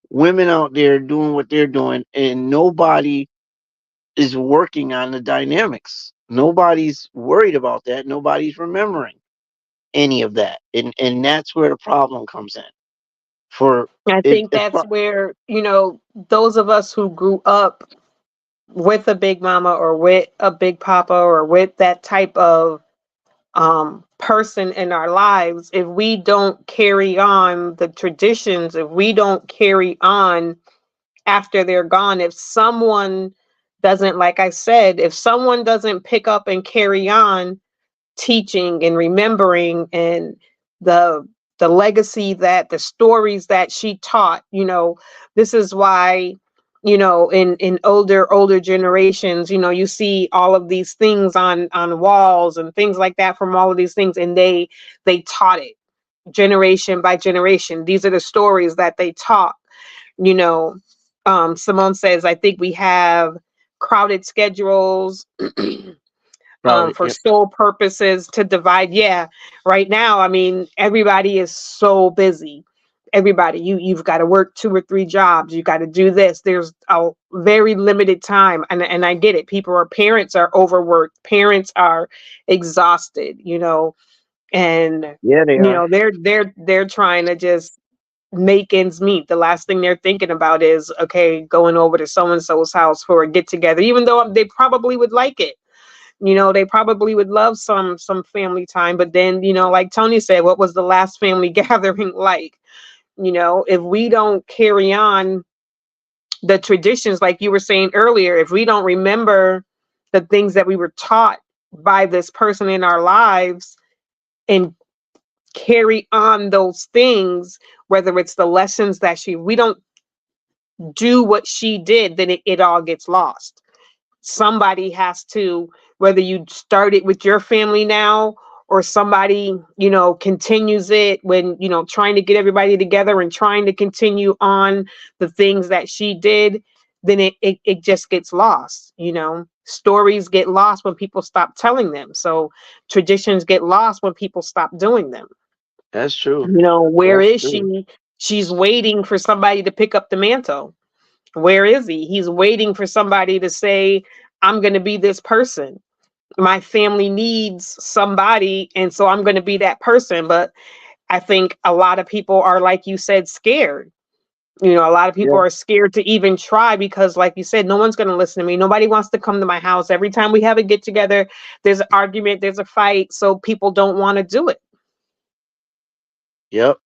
women out there doing what they're doing, and nobody is working on the dynamics. Nobody's worried about that. Nobody's remembering any of that, and that's where the problem comes in. For I it, think that's where, those of us who grew up with a big mama or with a big papa or with that type of person in our lives, if we don't carry on the traditions, if we don't carry on after they're gone, if someone doesn't, like I said, if someone doesn't pick up and carry on teaching and remembering and the the legacy, that the stories that she taught, this is why, in older generations, you see all of these things on walls and things like that from all of these things, and they taught it generation by generation. These are the stories that they taught. you know Simone says, I think we have crowded schedules, crowded. for Yep. sole purposes to divide. Yeah, right now, I mean, everybody is so busy. Everybody, you've got to work 2 or 3 jobs. You got to do this. There's a very limited time, and I get it. Parents are overworked. Parents are exhausted. And Yeah, they are. they're trying to just make ends meet. The last thing they're thinking about is, okay, going over to so and so's house for a get together, even though they probably would like it. They probably would love some family time, but then, like Tony said, what was the last family gathering like? If we don't carry on the traditions, like you were saying earlier, if we don't remember the things that we were taught by this person in our lives and carry on those things, whether it's the lessons that we don't do what she did, then it all gets lost. Somebody has to, whether you start it with your family now, or somebody, continues it when, trying to get everybody together and trying to continue on the things that she did, then it just gets lost. Stories get lost when people stop telling them. So traditions get lost when people stop doing them. That's true. Where That's is true. she? She's waiting for somebody to pick up the mantle. Where is he? He's waiting for somebody to say, I'm going to be this person. My family needs somebody, and so I'm going to be that person. But I think a lot of people are, like you said, scared. A lot of people Yeah. are scared to even try because, like you said, no one's going to listen to me. Nobody wants to come to my house. Every time we have a get together, there's an argument, there's a fight. So people don't want to do it. Yep.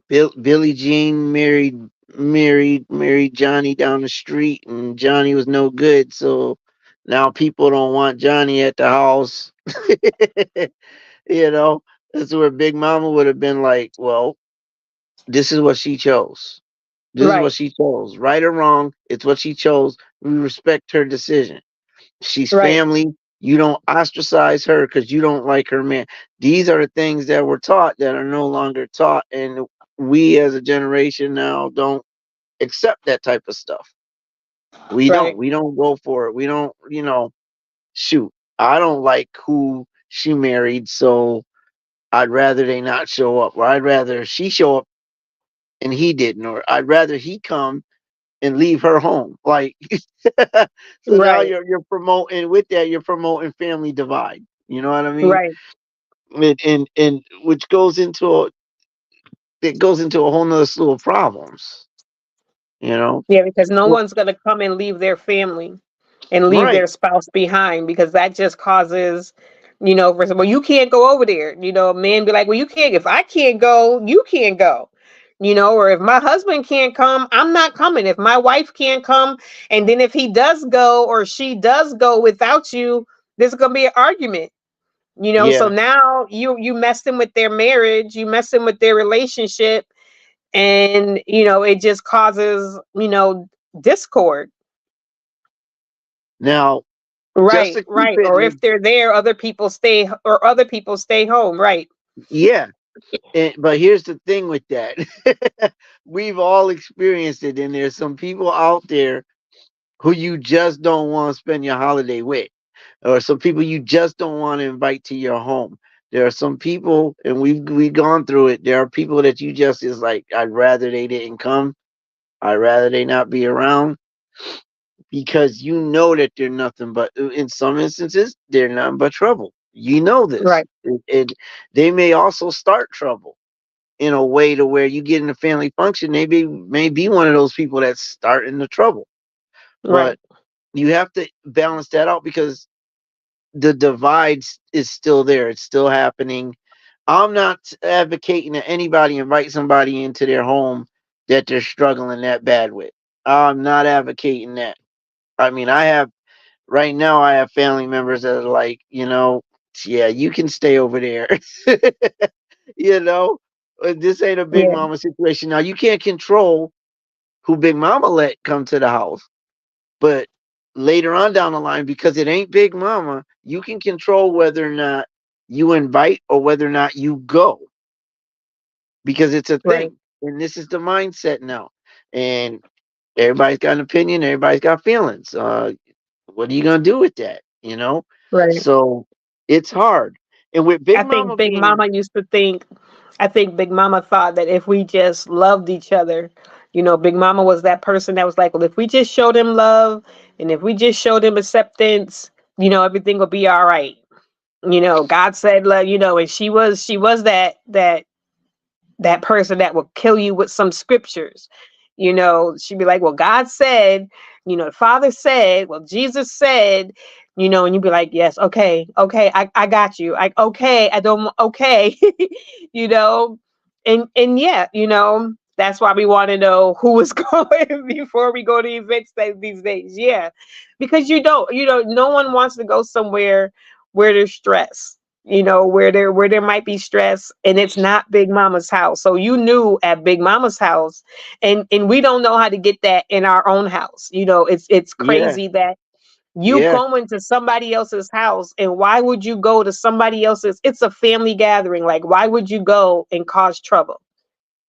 Billie Jean married Johnny down the street, and Johnny was no good. So now people don't want Johnny at the house. you know, that's where Big Mama would have been like, well, this is what she chose. This is what Right, she chose. Right or wrong, it's what she chose. We respect her decision. She's right, family. You don't ostracize her because you don't like her man. These are the things that were taught that are no longer taught. And we as a generation now don't accept that type of stuff. We don't. right, We don't go for it. We don't, shoot. I don't like who she married, so I'd rather they not show up. Or I'd rather she show up and he didn't. Or I'd rather he come and leave her home. Like so now right, you're promoting with that, you're promoting family divide. You know what I mean? right. And which goes into it goes into a whole nother slew of problems, you know? Yeah, because no Well, one's going to come and leave their family and leave right. their spouse behind, because that just causes, for example, you can't go over there. A man be like, well, you can't, if I can't go, you can't go. Or if my husband can't come, I'm not coming. If my wife can't come, and then if he does go or she does go without you, there's going to be an argument. So Yeah. now you messing with their marriage, you messing with their relationship, and it just causes discord. Now, just Right, to keep right. it Or if they're there, other people stay home. Right, yeah. But here's the thing with that. We've all experienced it, and there's some people out there who you just don't want to spend your holiday with, or some people you just don't want to invite to your home. There are some people, and we've gone through it. There are people that you just is like, I'd rather they didn't come. I'd rather they not be around because you know that they're nothing but. In some instances, they're nothing but trouble. You know this. Right. They may also start trouble in a way to where you get in a family function. They may be one of those people that's starting the trouble, but Right. you have to balance that out because the divide is still there. It's still happening. I'm not advocating that anybody invite somebody into their home that they're struggling that bad with. I'm not advocating that. I mean, I have right now. I have family members that are like, yeah, you can stay over there. you know, this ain't a Big Yeah. Mama situation. Now you can't control who Big Mama let come to the house, but later on down the line, because it ain't Big Mama, you can control whether or not you invite or whether or not you go because it's a Right. thing. And this is the mindset now. And everybody's got an opinion, everybody's got feelings. What are you going to do with that? Right. So it's hard. And with I Big think Mama Big being, Mama used to think, I think Big Mama thought that if we just loved each other, Big Mama was that person that was like, well, if we just show them love and if we just show them acceptance, everything will be all right. God said love, and she was that person that will kill you with some scriptures. She'd be like, well, God said, the Father said, well, Jesus said, and you'd be like, yes, okay, okay, I got you. Okay, I don't, okay, you know, and yeah, that's why we want to know who is going before we go to events these days. Yeah, because no one wants to go somewhere where there's stress, where there might be stress, and it's not Big Mama's house. So you knew at Big Mama's house, and we don't know how to get that in our own house. It's yeah, crazy that you yeah, going to somebody else's house, and why would you go to somebody else's? It's a family gathering. Like, why would you go and cause trouble?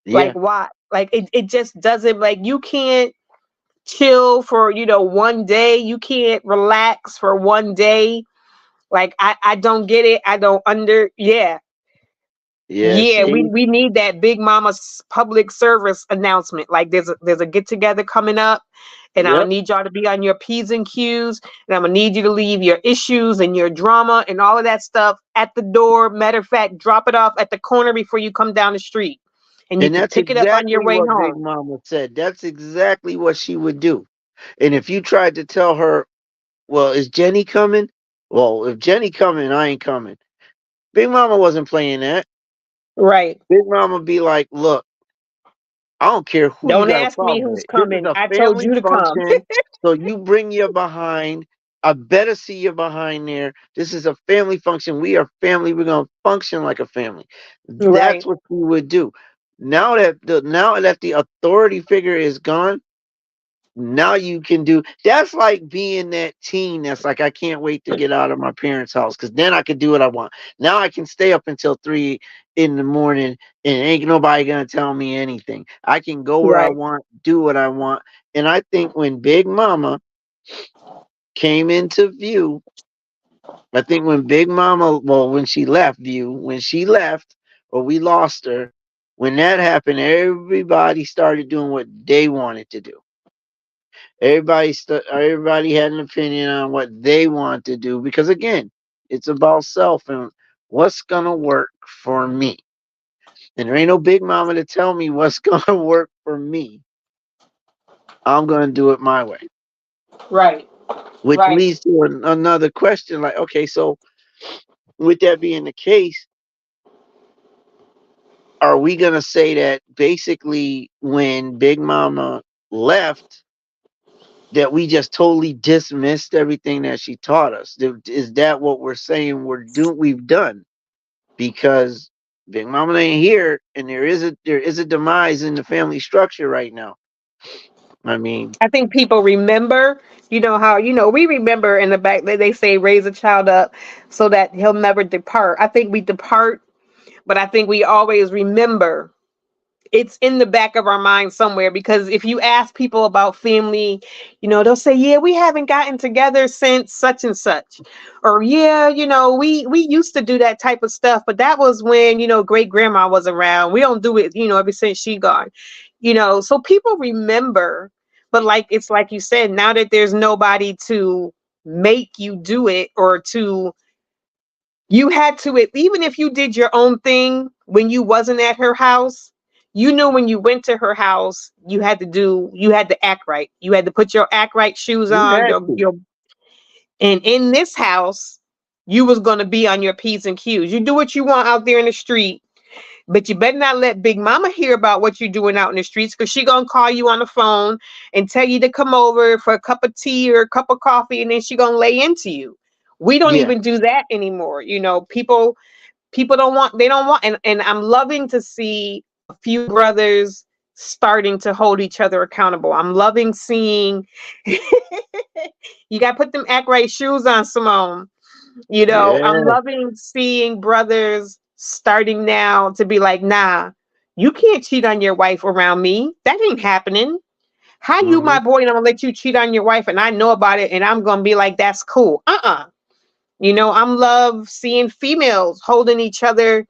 Like, yeah, why? Like, it just doesn't, like, you can't chill for, one day. You can't relax for one day. Like, I don't get it. I don't yeah. yeah. Yeah, we See, we need that Big Mama public service announcement. Like, there's a get together coming up, and I'm gonna yep. need y'all to be on your P's and Q's, and I'm gonna need you to leave your issues and your drama and all of that stuff at the door. Matter of fact, drop it off at the corner before you come down the street, and you And can that's pick it up on your exactly way what Big home. Mama said. That's exactly what she would do. And if you tried to tell her, well, is Jenny coming? Well, if Jenny coming, I ain't coming. Big Mama wasn't playing that. Right. Big Mama be like, look, I don't care who you Don't got a ask me problem who's with. This is coming. a I told family you to come. function. So you bring your behind. I better see you behind there. This is a family function. We are family. We're gonna function like a family. That's Right. what we would do. Now that the authority figure is gone, now you can do that's like being that teen that's like, I can't wait to get out of my parents' house because then I can do what I want. Now I can stay up until 3 in the morning and ain't nobody gonna tell me anything. I can go where I Right. want, do what I want. And I think when Big Mama came into view, I think when Big Mama, well, when she left view, when she left or we lost her, when that happened, everybody started doing what they wanted to do. Everybody had an opinion on what they want to do because again, it's about self and what's gonna work for me. And there ain't no Big Mama to tell me what's gonna work for me. I'm gonna do it my way. Right. Which Right. leads to another question. Like, okay, so with that being the case, are we gonna say that basically when Big Mama left, that we just totally dismissed everything that she taught us? Is that what we're saying we've done? Because Big Mama ain't here, and there is a demise in the family structure right now. I mean, I think people remember, how, we remember in the back that they say raise a child up so that he'll never depart. I think we depart, but I think we always remember it's in the back of our mind somewhere, because if you ask people about family, they'll say, yeah, we haven't gotten together since such and such, or yeah, we used to do that type of stuff, but that was when great grandma was around. We don't do it ever since she gone. So people remember, but like, it's like you said, now that there's nobody to make you do it, or to, you had to it, even if you did your own thing when you wasn't at her house. You knew when you went to her house, you had to act right. You had to put your act right shoes You on. had to. And in this house, you was gonna be on your P's and Q's. You do what you want out there in the street, but you better not let Big Mama hear about what you're doing out in the streets, because she gonna call you on the phone and tell you to come over for a cup of tea or a cup of coffee, and then she gonna lay into you. We don't Yeah. even do that anymore. People don't want, and I'm loving to see a few brothers starting to hold each other accountable. I'm loving seeing you got to put them act right shoes on, Simone. I'm Yeah. loving seeing brothers starting now to be like, nah, you can't cheat on your wife around me. That ain't happening. How you Hmm. my boy and I'm gonna let you cheat on your wife and I know about it and I'm gonna be like, that's cool. I'm love seeing females holding each other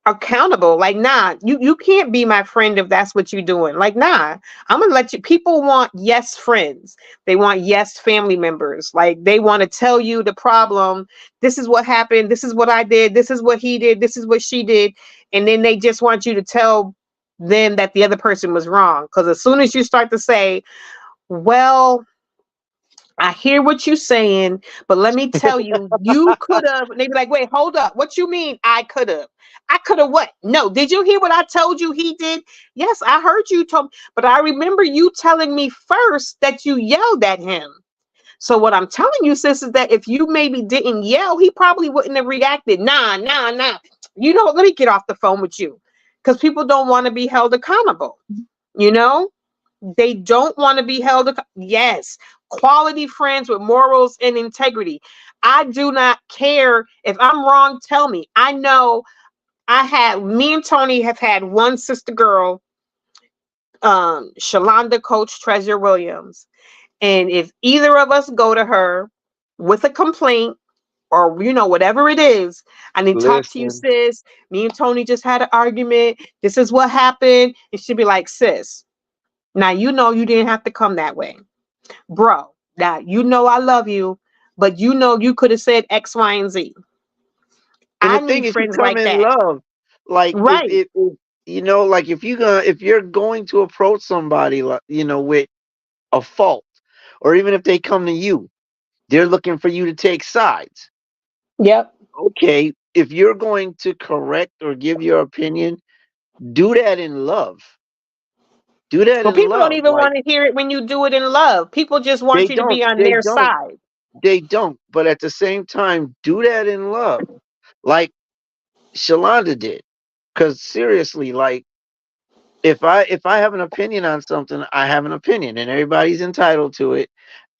accountable. Like, nah, you can't be my friend if that's what you're doing. Like, nah, I'm gonna let you. People want yes friends. They want yes family members. Like, they want to tell you the problem. This is what happened. This is what I did. This is what he did. This is what she did. And then they just want you to tell them that the other person was wrong. Because as soon as you start to say, well, I hear what you're saying, but let me tell you, you could have. And they be like, wait, hold up. What you mean I could have? I could have what? No. Did you hear what I told you he did? Yes, I heard you told, but I remember you telling me first that you yelled at him. So what I'm telling you, sis, is that if you maybe didn't yell, he probably wouldn't have reacted. Nah, nah, nah. Let me get off the phone with you. Because people don't want to be held accountable. You know? They don't want to be held. Yes, quality friends with morals and integrity. I do not care if I'm wrong. Tell me. I know me and Tony have had one sister girl, Shalonda Coach Treasure Williams. And if either of us go to her with a complaint or, whatever it is, I need to talk to you, Listen. sis. Me and Tony just had an argument. This is what happened. And she'd be like, sis, now you didn't have to come that way, bro. Now I love you, but you could have said X, Y, and Z. And I the thing need is, you friends come like in that. love. Like Right. like if you're going to approach somebody, like, with a fault, or even if they come to you, they're looking for you to take sides. Yep. Okay, if you're going to correct or give your opinion, do that in love. Do that But in people don't love. even Like, want to hear it when you do it in love. People just they want you to don't, be on they their don't, side. they don't. But at the same time, do that in love, like Shalonda did. Because seriously, like, if I have an opinion on something, I have an opinion, and everybody's entitled to it.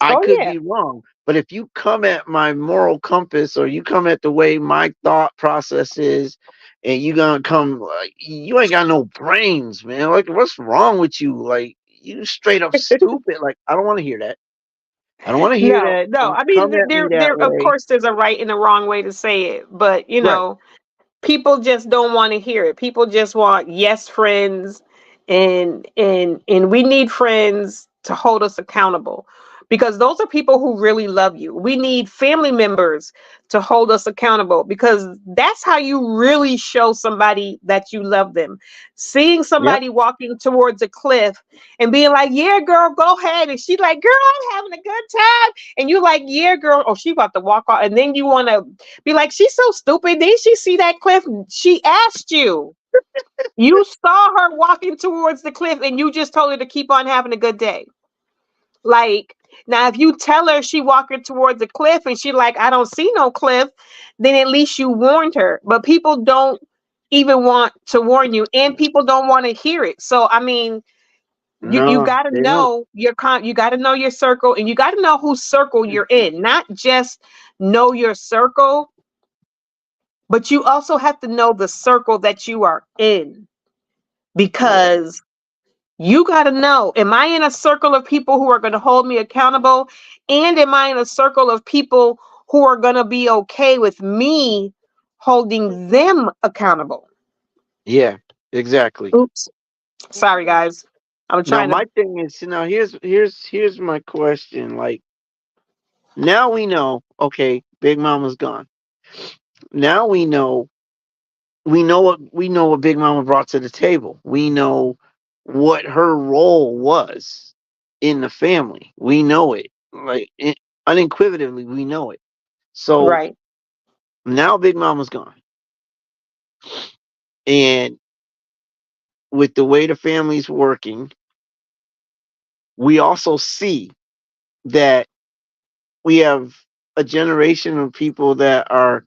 I Oh could yeah. be wrong, but if you come at my moral compass, or you come at the way my thought process is, and you gonna come like you ain't got no brains, man. Like, what's wrong with you? Like, you straight up stupid. Like, I don't want to hear that. I don't want to hear that. No, no. Don't I mean, come at me that there. Of way. course, there's a right and a wrong way to say it, but Right. people just don't want to hear it. People just want yes friends, and we need friends to hold us accountable, because those are people who really love you. We need family members to hold us accountable, because that's how you really show somebody that you love them. Seeing Yep. somebody walking towards a cliff and being like, yeah, girl, go ahead. And she's like, girl, I'm having a good time. And you're like, yeah, girl. Oh, she about to walk off. And then you want to be like, she's so stupid. Didn't she see that cliff? She asked you. You saw her walking towards the cliff and you just told her to keep on having a good day. Like, now, if you tell her she walking towards the cliff and she like, I don't see no cliff, then at least you warned her. But people don't even want to warn you, and people don't want to hear it. So, I mean, you No, got to they don't. know you got to know your circle, and you got to know whose circle you're in. Not just know your circle, but you also have to know the circle that you are in. because you got to know, am I in a circle of people who are going to hold me accountable? And am I in a circle of people who are going to be okay with me holding them accountable? Yeah, exactly. Oops. Sorry, guys. I'm Now trying to. my thing is, now here's my question. Like, now we know, okay, Big Mama's gone. Now we know what Big Mama brought to the table. We know what her role was in the family. We know it. Like, unequivocally we know it. So Right. now Big Mama's gone. And with the way the family's working, we also see that we have a generation of people that are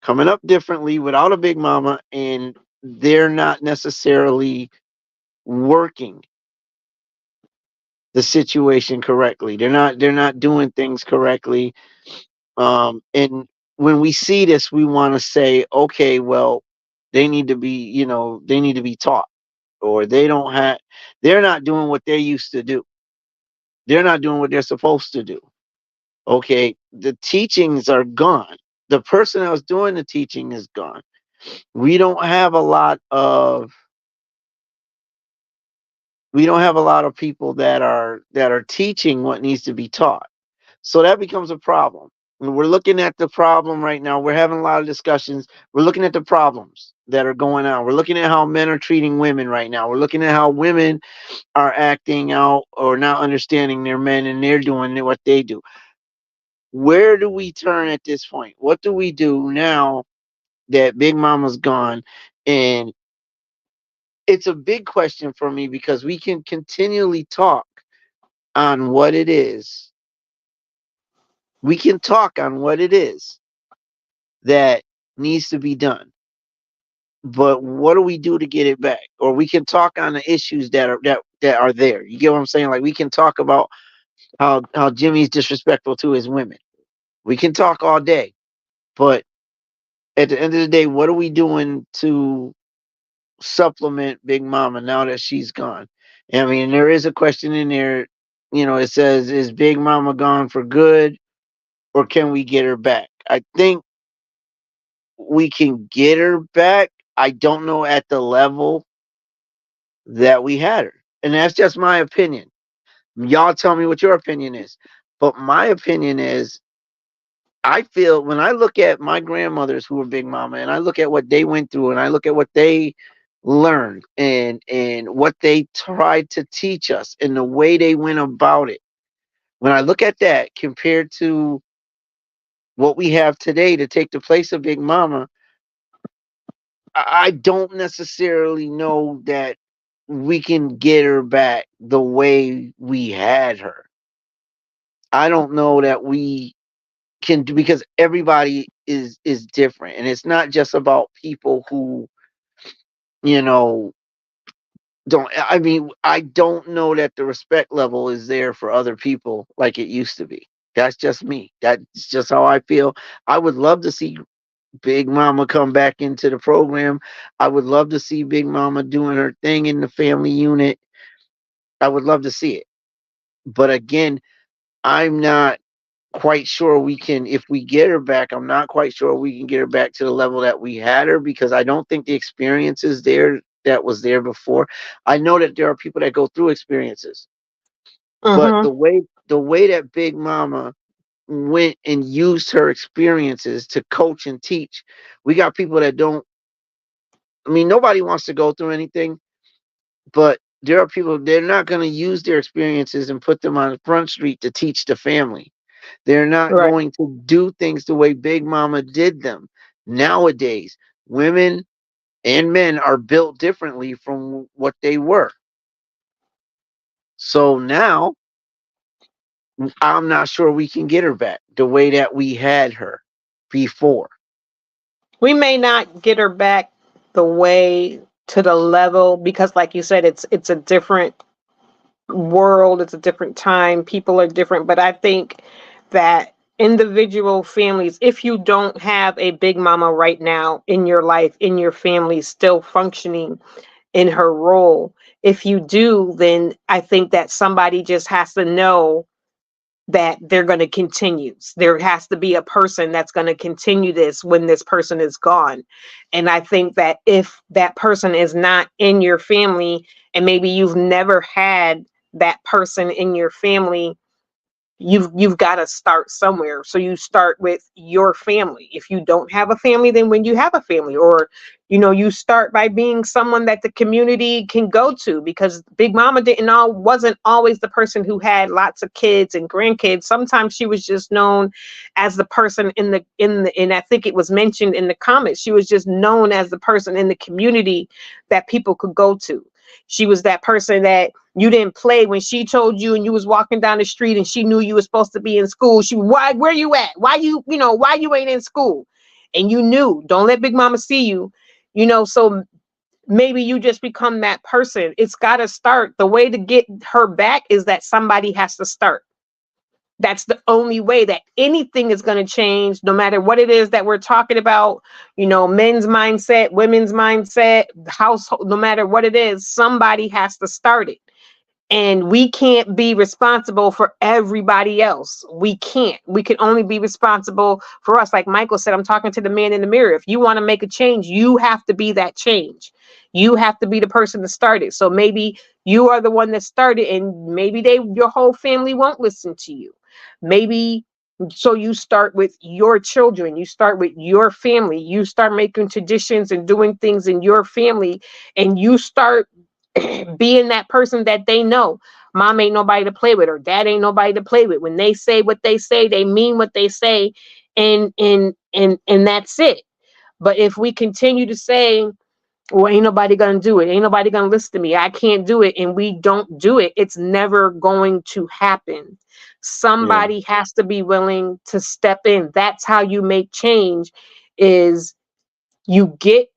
coming up differently without a Big Mama, and they're not necessarily working the situation correctly. They're not doing things correctly. And when we see this, we want to say, okay, well, they need to be taught, or they're not doing what they used to do. They're not doing what they're supposed to do. Okay, the teachings are gone. The person that was doing the teaching is gone. We don't have a lot of people that are teaching what needs to be taught. So that becomes a problem. And we're looking at the problem right now. We're having a lot of discussions. We're looking at the problems that are going on. We're looking at how men are treating women right now. We're looking at how women are acting out or not understanding their men, and they're doing what they do. Where do we turn at this point? What do we do now that Big Mama's gone? And it's a big question for me, because we can continually talk on what it is. We can talk on what it is that needs to be done. But what do we do to get it back? Or we can talk on the issues that are there. You get what I'm saying? Like, we can talk about how Jimmy's disrespectful to his women. We can talk all day. But at the end of the day, what are we doing to supplement Big Mama now that she's gone? I mean, there is a question in there. It says, is Big Mama gone for good, or can we get her back? I think we can get her back. I don't know at the level that we had her. And that's just my opinion. Y'all tell me what your opinion is. But my opinion is, I feel when I look at my grandmothers who were Big Mama, and I look at what they went through, and I look at what they learned, and what they tried to teach us, and the way they went about it. When I look at that compared to what we have today to take the place of Big Mama, I don't necessarily know that we can get her back the way we had her. I don't know that we can do, because everybody is different, and it's not just about people who you know don't. I mean, I don't know that the respect level is there for other people like it used to be. That's just me. That's just how I feel. I would love to see Big Mama come back into the program. I would love to see Big Mama doing her thing in the family unit. I would love to see it. But again, I'm not quite sure we can, if we get her back, I'm not quite sure we can get her back to the level that we had her, because I don't think the experience is there that was there before. I know that there are people that go through experiences, but Mm-hmm. the way that Big Mama went and used her experiences to coach and teach, we got people that don't. I mean, nobody wants to go through anything, but there are people, they're not going to use their experiences and put them on the front street to teach the family. They're not Right. going to do things the way Big Mama did them. Nowadays, women and men are built differently from what they were. So now I'm not sure we can get her back the way that we had her before. We may not get her back the way to the level because, like you said, it's a different world, it's a different time, people are different. But I think that individual families, if you don't have a Big Mama right now in your life, in your family, still functioning, in her role. If you do, then I think that somebody just has to know that they're going to continue. There has to be a person that's going to continue this when this person is gone. And I think that if that person is not in your family, and maybe you've never had that person in your family, you've got to start somewhere. So you start with your family. If you don't have a family, then when you have a family, or you start by being someone that the community can go to, because Big Mama wasn't always the person who had lots of kids and grandkids. Sometimes she was just known as the person and I think it was mentioned in the comments, she was just known as the person in the community that people could go to. She was that person that you didn't play when she told you, and you was walking down the street and she knew you were supposed to be in school. Where you at? Why you ain't in school? And you knew, don't let Big Mama see you. So maybe you just become that person. It's got to start. The way to get her back is that somebody has to start. That's the only way that anything is going to change, no matter what it is that we're talking about, men's mindset, women's mindset, household, no matter what it is, somebody has to start it. And we can't be responsible for everybody else. We can't. We can only be responsible for us. Like Michael said, I'm talking to the man in the mirror. If you want to make a change, you have to be that change. You have to be the person to start it. So maybe you are the one that started, and maybe your whole family won't listen to you. Maybe so you start with your children, you start with your family, you start making traditions and doing things in your family, and you start being that person that they know. Mom ain't nobody to play with, or dad ain't nobody to play with. When they say what they say, they mean what they say, and that's it. But if we continue to say, well, ain't nobody gonna do it, ain't nobody gonna listen to me, I can't do it, and we don't do it, it's never going to happen. Yeah. Somebody has to be willing to step in. That's how you make change. Is you get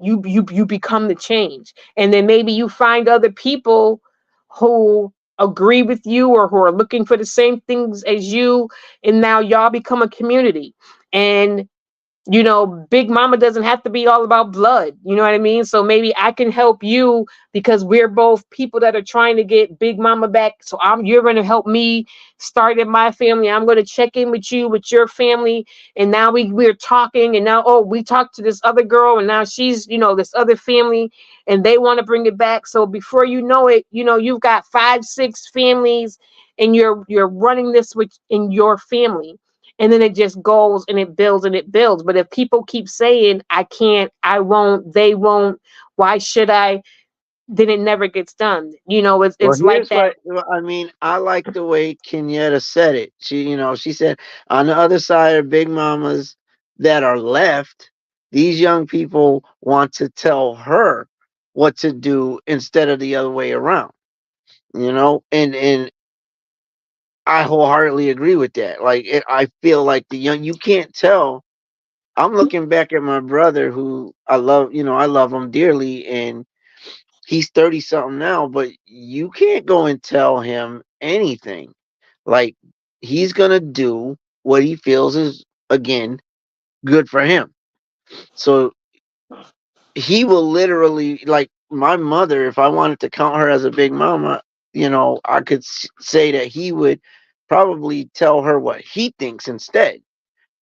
you become the change, and then maybe you find other people who agree with you, or who are looking for the same things as you, and now y'all become a community. And Big Mama doesn't have to be all about blood. You know what I mean? So maybe I can help you, because we're both people that are trying to get Big Mama back. So you're going to help me start in my family. I'm going to check in with you, with your family. And now we're talking, and now, oh, we talked to this other girl, and now she's, this other family, and they want to bring it back. So before you know it, you've got 5, 6 families, and you're running this in your family. And then it just goes and it builds and it builds. But if people keep saying, I can't, I won't, they won't, why should I, then it never gets done. Well, It's like here's that. what I mean. I like the way Kenyatta said it. She said on the other side of Big Mamas that are left, these young people want to tell her what to do instead of the other way around. And I wholeheartedly agree with that. I feel like you can't tell. I'm looking back at my brother, who I love. I love him dearly, and he's 30 something now, but you can't go and tell him anything. Like, he's going to do what he feels is, again, good for him. So he will literally, like my mother, if I wanted to count her as a big mama, I could say that he would probably tell her what he thinks instead.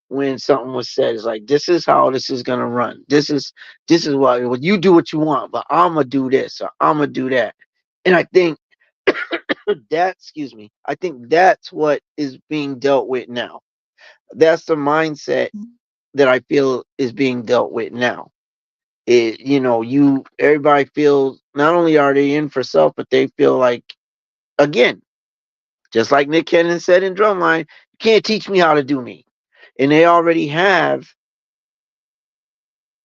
When something was said, it's like, this is how this is gonna run. This is why, well, you do what you want, but I'm gonna do this, or I'm gonna do that. And I think excuse me, I think that's what is being dealt with now. That's the mindset that I feel is being dealt with now. Everybody feels, not only are they in for self, but they feel like, again, just like Nick Cannon said in Drumline, you can't teach me how to do me. And they already have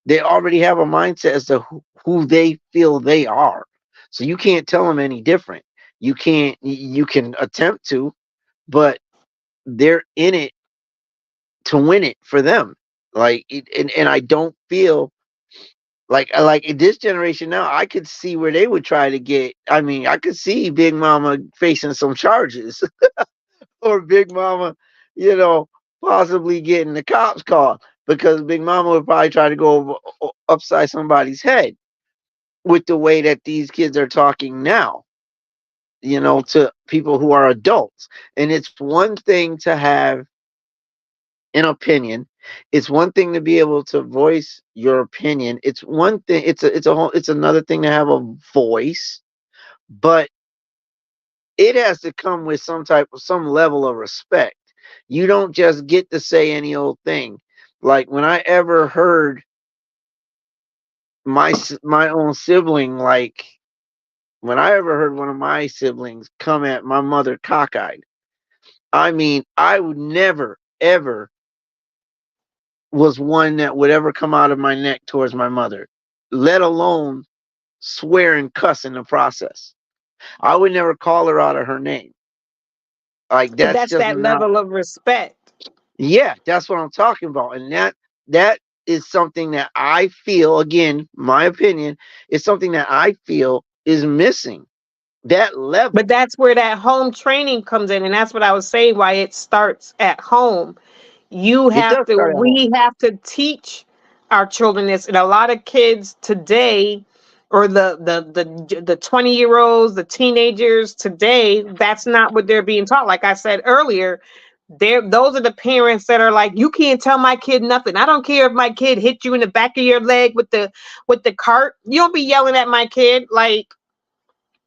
a mindset as to who they feel they are. So you can't tell them any different. You can attempt to, but they're in it to win it for them. And I don't feel like in this generation now, I could see where they would try to get. I mean, I could see Big Mama facing some charges, or Big Mama, you know, possibly getting the cops called, because Big Mama would probably try to go upside somebody's head. with the way that these kids are talking now, to people who are adults. And it's one thing to have an opinion. It's one thing to be able to voice your opinion. It's one thing. It's another thing to have a voice, but it has to come with some level of respect. You don't just get to say any old thing. Like when I ever heard my own sibling, like when I ever heard one of my siblings come at my mother cockeyed, I mean, I would never ever was one that would ever come out of my neck towards my mother, let alone swear and cuss in the process. I would never call her out of her name. Like But that's that's just that not. level of respect. Yeah, that's what I'm talking about. And that is something that I feel, again, my opinion, is something that I feel is missing. That But level. that's where that home training comes in. And that's what I was saying, why it starts at home. It does start at home. We have to teach our children this. And a lot of kids today, or the 20-year-olds, the teenagers today, that's not what they're being taught. Like I said earlier, those are the parents that are like, you can't tell my kid nothing. I don't care if my kid hit you in the back of your leg with the cart. You don't be yelling at my kid. Like,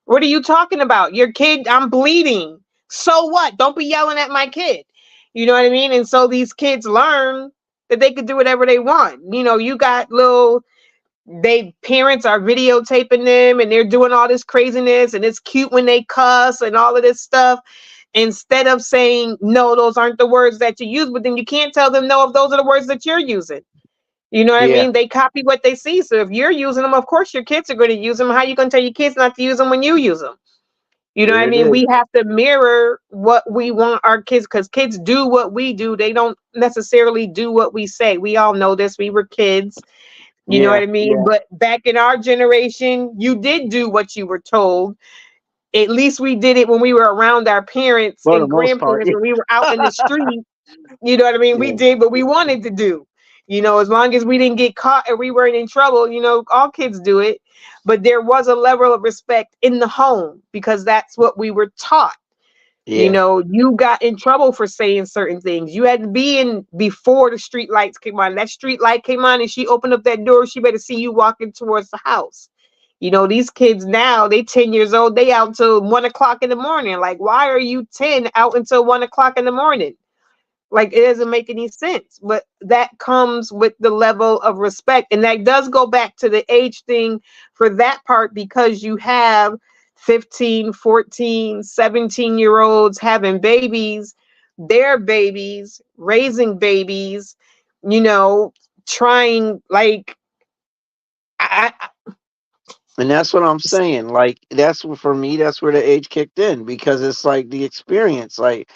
what are you talking about? Your kid, I'm bleeding. So what? Don't be yelling at my kid. You know what I mean? And so these kids learn that they could do whatever they want. You got they parents are videotaping them and they're doing all this craziness, and it's cute when they cuss and all of this stuff. Instead of saying, no, those aren't the words that you use, but then you can't tell them no if those are the words that you're using. You know what I Yeah, mean? They copy what they see. So if you're using them, of course your kids are going to use them. How you going to tell your kids not to use them when you use them? You know what I there it mean? is. We have to mirror what we want our kids, because kids do what we do. They don't necessarily do what we say. We all know this. We were kids. You know what Yeah, I mean? yeah. But back in our generation, you did do what you were told. At least we did it when we were around our parents For the and most part. grandparents, when we were out in the street. You know what I mean? We Yeah, did what we wanted to do. As long as we didn't get caught and we weren't in trouble, all kids do it. But there was a level of respect in the home because that's what we were taught. yeah, You got in trouble for saying certain things. You had to be in before the street lights came on. That street light came on and she opened up that door. She better see you walking towards the house. These kids now, they 10 years old, they out till 1 o'clock in the morning. Like, why are you 10 out until 1 o'clock in the morning? Like, it doesn't make any sense. But that comes with the level of respect. And that does go back to the age thing for that part, because you have 15, 14, 17-year olds having babies, their babies, raising babies, you know, trying like I and that's what I'm saying. Like for me. That's where the age kicked in because it's like the experience. Like,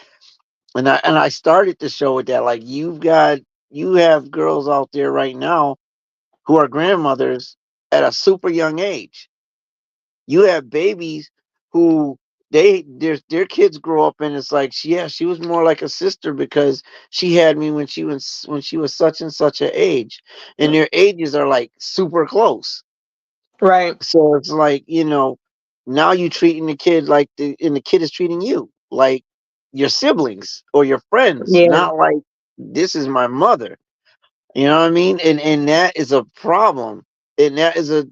and I started the show with that. Like, you have girls out there right now who are grandmothers at a super young age. You have babies who their kids grow up and it's like she was more like a sister because she had me when she was such and such an age, and their ages are like super close. right. So it's like, now you treating the kid like and the kid is treating you like your siblings or your friends, Yeah. not like this is my mother. You know what I mean? And that is a problem. And that is a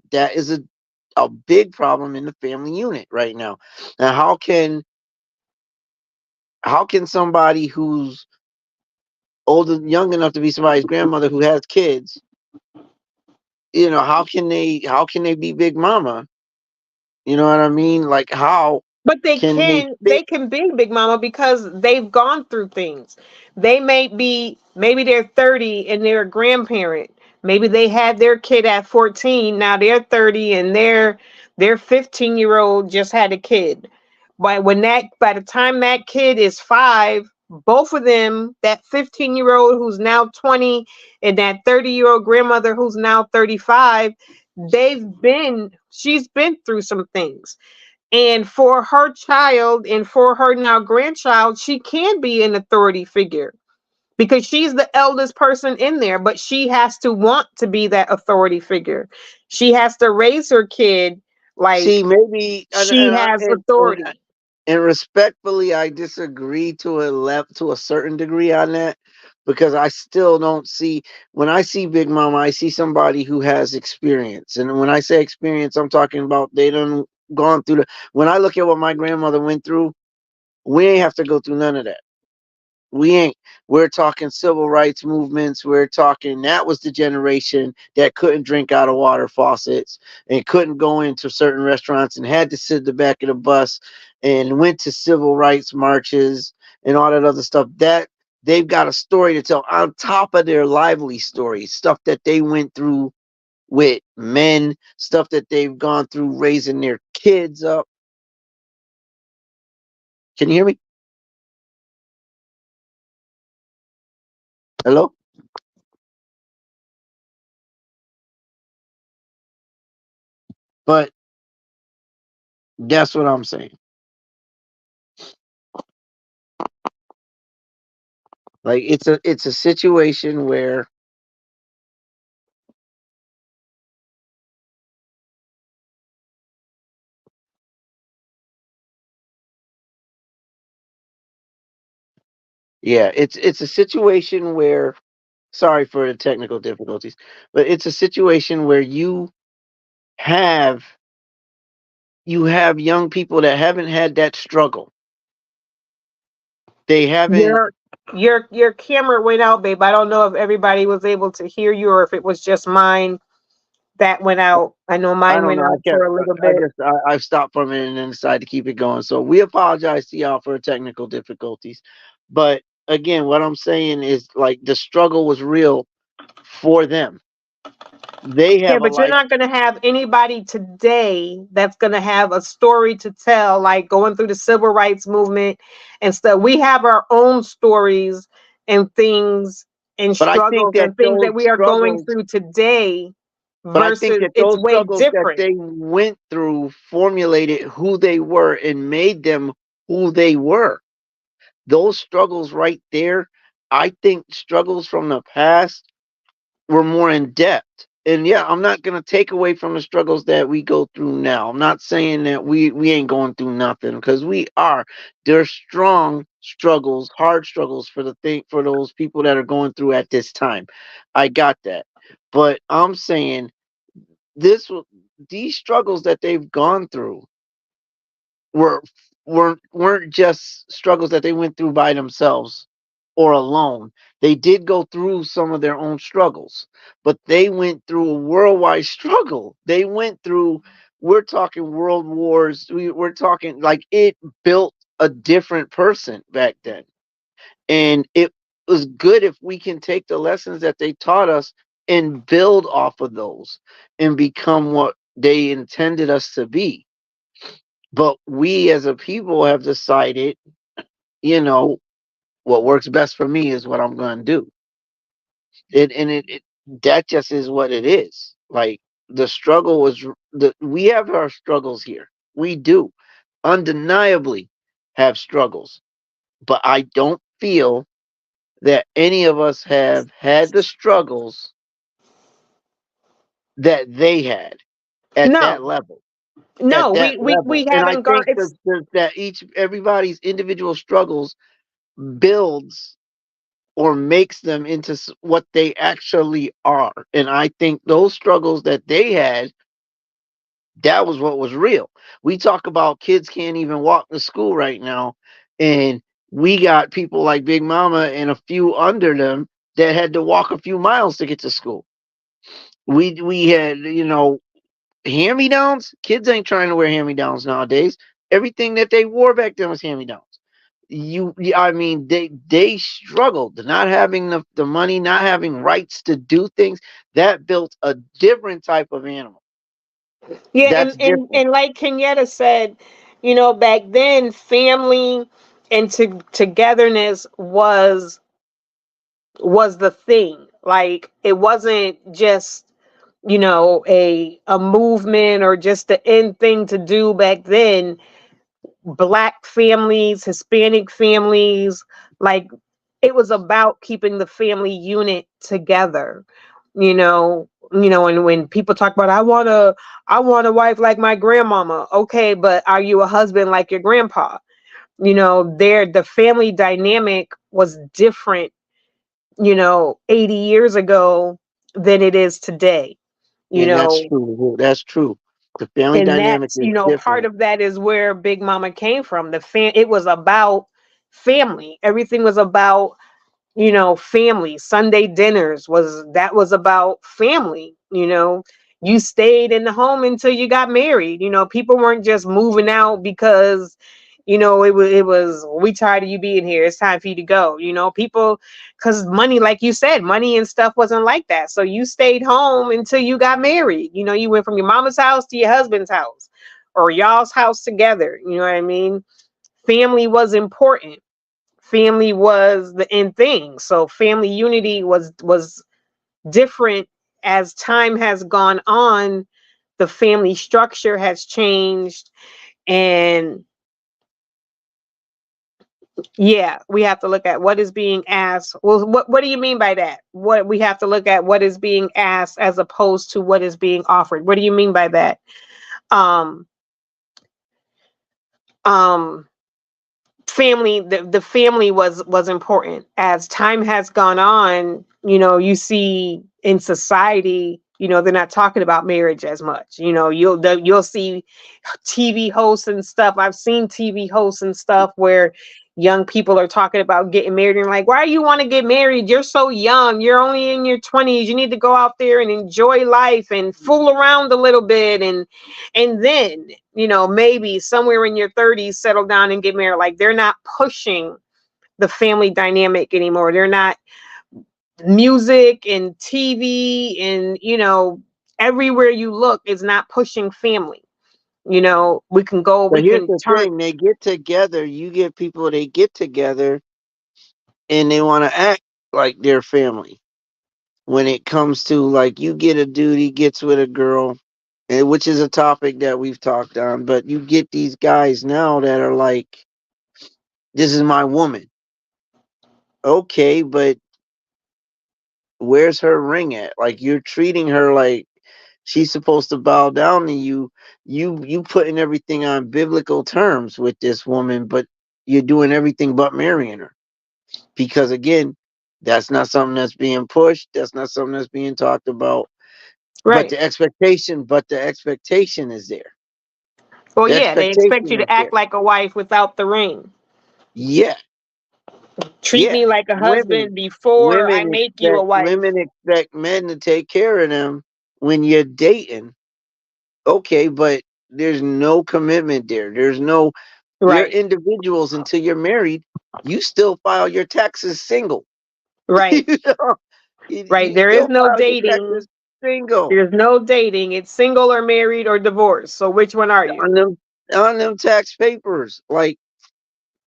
big problem in the family unit right now. Now how can somebody who's young enough to be somebody's grandmother who has kids, how can they be Big Mama? You know what I mean? Like how But they can they can fit? they can be Big Mama because they've gone through things. They may be, maybe they're 30 and they're a grandparent. Maybe they had their kid at 14, now they're 30 and their 15-year-old just had a kid. But by the time that kid is 5, both of them, that 15-year-old who's now 20 and that 30-year-old grandmother who's now 35, she's been through some things, and for her child and for her now grandchild, she can be an authority figure. because she's the eldest person in there, but she has to want to be that authority figure. She has to raise her kid See, like maybe, she has authority. and respectfully, I disagree to to a certain degree on that, because I still don't see, when I see Big Mama, I see somebody who has experience, and when I say experience, I'm talking about they done gone through the. When I look at what my grandmother went through, we ain't have to go through none of that. We ain't. We're talking civil rights movements. We're talking, that was the generation that couldn't drink out of water faucets and couldn't go into certain restaurants and had to sit at the back of the bus and went to civil rights marches and all that other stuff. That they've got a story to tell on top of their lively stories, stuff that they went through with men, stuff that they've gone through raising their kids up. Can you hear me? Hello? But that's what I'm saying. Like, it's a situation where, yeah, it's a situation where, sorry for the technical difficulties, but it's a situation where have you have young people that haven't had that struggle. They haven't. Your your camera went out, babe. I don't know if everybody was able to hear you or if it was just mine that went out. I know I mine don't went know. I out kept. for a little I bit. just. I stopped for a minute and then decided to keep it going. So we apologize to y'all for technical difficulties. But again, what I'm saying is, like, the struggle was real for them. They Yeah, have a but you're life. not going to have anybody today that's going to have a story to tell, like going through the civil rights movement and stuff. We have our own stories and things and But I think struggles that and things those that we are going struggles through today But I think versus that it's those way struggles that different. they went through formulated who they were and made them who they were. Those struggles right there, I think struggles from the past were more in depth. And yeah, I'm not gonna take away from the struggles that we go through now. I'm not saying that we ain't going through nothing, because we are. There's strong struggles, hard struggles for for those people that are going through at this time. I got that. But I'm saying this these struggles that they've gone through were weren't just struggles that they went through by themselves or alone. They did go through some of their own struggles, but they went through a worldwide struggle. They went through, we're talking world wars. We're talking, like, it built a different person back then. And it was good if we can take the lessons that they taught us and build off of those and become what they intended us to be. But we as a people have decided, you know, what works best for me is what I'm going to do. And that just is what it is. Like, the struggle was we have our struggles here. We do undeniably have struggles, but I don't feel that any of us have had the struggles that they had at No, that level. At no, that we level. And I haven't gone. think It's that everybody's individual struggles builds or makes them into what they actually are. And I think those struggles that they had, that was what was real. We talk about kids can't even walk to school right now, and we got people like Big Mama and a few under them that had to walk a few miles to get to school. We had, hand me downs. Kids ain't trying to wear hand me downs nowadays. Everything that they wore back then was hand me downs. I mean, they struggled not having the money, not having rights to do things. That built a different type of animal. yeah, That's different. and like Kenyatta said, back then family and togetherness was the thing. Like it wasn't just a movement or just the end thing to do back then. Black families, Hispanic families, like it was about keeping the family unit together. And when people talk about I want a wife like my grandmama. Okay, but are you a husband like your grandpa? The family dynamic was different, 80 years ago than it is today. you And that's know true. That's true. The family and dynamic that's is part different. of that is where Big Mama came from. It was about family. Everything was about family. Sunday dinners was about family. You stayed in the home until you got married. People weren't just moving out because it was we tired of you being here, it's time for you to go. People, because money, like you said, money and stuff wasn't like that, so you stayed home until you got married. You went from your mama's house to your husband's house, or y'all's house together. You know what I mean? Family was important. Family was the end thing. So family unity was different. As time has gone on, the family structure has changed. And yeah, we have to look at what is being asked. Well, what do you mean by that? What we have to look at what is being asked as opposed to what is being offered. What do you mean by that? Um um Family, the family was important. As time has gone on, you see in society, they're not talking about marriage as much. You'll see TV hosts and stuff. I've seen TV hosts and stuff where young people are talking about getting married, and like, why do you want to get married? You're so young. You're only in your 20s. You need to go out there and enjoy life and fool around a little bit, and then, maybe somewhere in your 30s settle down and get married. Like, they're not pushing the family dynamic anymore. They're not. Music and TV and everywhere you look is not pushing family. We can go, But we here's can the turn. thing: they get together. You get people. They get together and they want to act like their family. When it comes to, like, you get a dude, he gets with a girl, which is a topic that we've talked on. But you get these guys now that are like, "This is my woman." Okay, but where's her ring at? Like, you're treating her like she's supposed to bow down to you. You putting everything on biblical terms with this woman, but you're doing everything but marrying her. Because again, that's not something that's being pushed. That's not something that's being talked about. But Right. the expectation is there. Well, The yeah, they expect expectation you is to act there. like a wife without the ring. Yeah, Treat yeah. me like a Women husband before I women make you a expect wife. women expect men to take care of them when you're dating. Okay, but there's no commitment there. There's no, you're Right. individuals until you're married. You still file your taxes single. Right. you know, Right. you There is still no file your dating. taxes single There's no dating. It's single or married or divorced. So which one are you? on them tax papers. Like,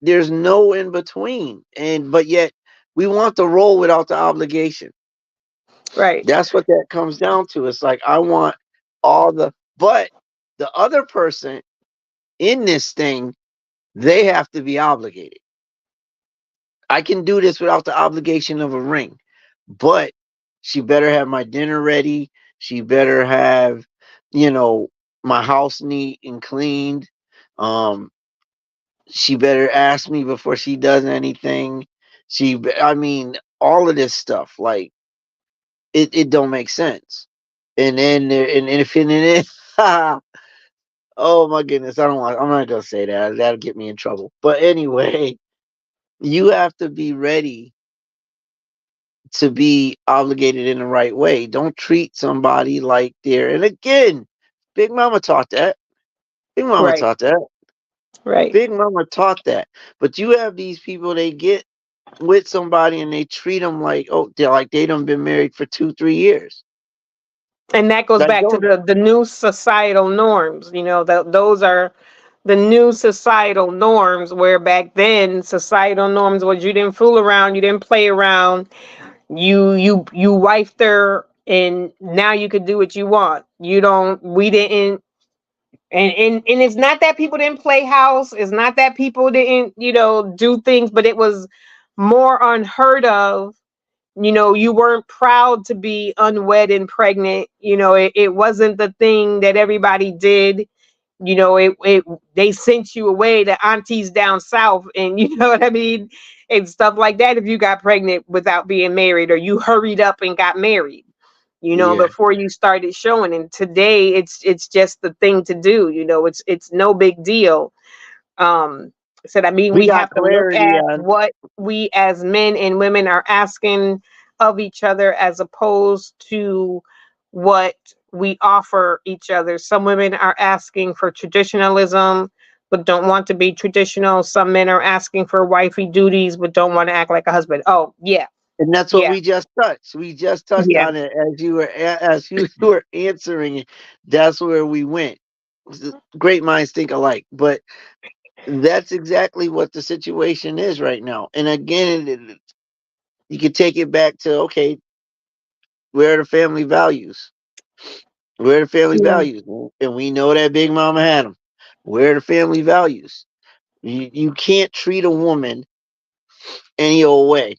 there's no in between. And but yet we want the role without the obligation. Right. That's what that comes down to. It's like, I want all but the other person in this thing, they have to be obligated. I can do this without the obligation of a ring, but she better have my dinner ready. She better have, you know, my house neat and cleaned. Um, she better ask me before she does anything. I mean, all of this stuff, like, it don't make sense. And then and if and then oh my goodness, I'm not gonna say that. That'll get me in trouble. But anyway, you have to be ready to be obligated in the right way. Don't treat somebody like they're, and again, Big Mama taught that. Big Mama Right. taught that. Right. Big Mama taught that. But you have these people, they get with somebody and they treat them like, oh, they're like they done been married for 2-3 years. And that goes Like, back to don't. the new societal norms. Those are the new societal norms, where back then societal norms was you didn't fool around, you didn't play around, you wifed her, and now you could do what you want. You don't We didn't. And it's not that people didn't play house, it's not that people didn't do things, but it was more unheard of. You know, you weren't proud to be unwed and pregnant. You know, it wasn't the thing that everybody did. You know, it they sent you away to aunties down south, and you know what I mean, and stuff like that. If you got pregnant without being married, or you hurried up and got married, you know, Yeah, before you started showing. And today, it's just the thing to do. You know, it's no big deal. Said, I mean, we we got have to look clarity at on. what we as men and women are asking of each other, as opposed to what we offer each other. Some women are asking for traditionalism but don't want to be traditional. Some men are asking for wifey duties but don't want to act like a husband. Oh yeah, And that's what yeah, we just touched. We just touched yeah. on it as you were as you were answering it. That's where we went. Great minds think alike, but that's exactly what the situation is right now. And again, you can take it back to, okay, where are the family values? Where are the family Yeah. values? And we know that Big Mama had them. Where are the family values? You can't treat a woman any old way.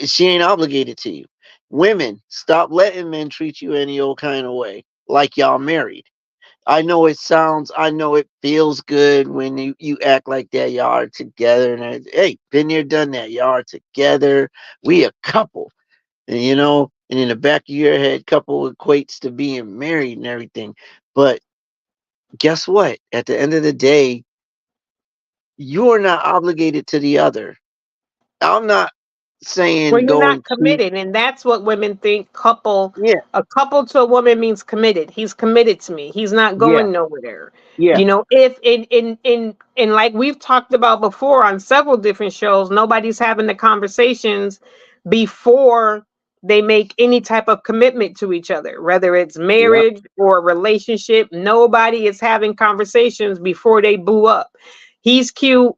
She ain't obligated to you. Women, stop letting men treat you any old kind of way, like y'all married. I know it feels good when you act like that. Y'all are together. And hey, been there, done that. Y'all are together. We a couple. And and in the back of your head, couple equates to being married and everything. But guess what? At the end of the day, you are not obligated to the other. I'm not Well, saying you're go not and cheat. committed, and that's what women think. Couple, Yeah, a couple to a woman means committed. He's committed to me. He's not yeah, going nowhere. yeah, You know, if in like we've talked about before on several different shows, nobody's having the conversations before they make any type of commitment to each other, whether it's yep. marriage or relationship. Nobody is having conversations before they boo up. He's cute,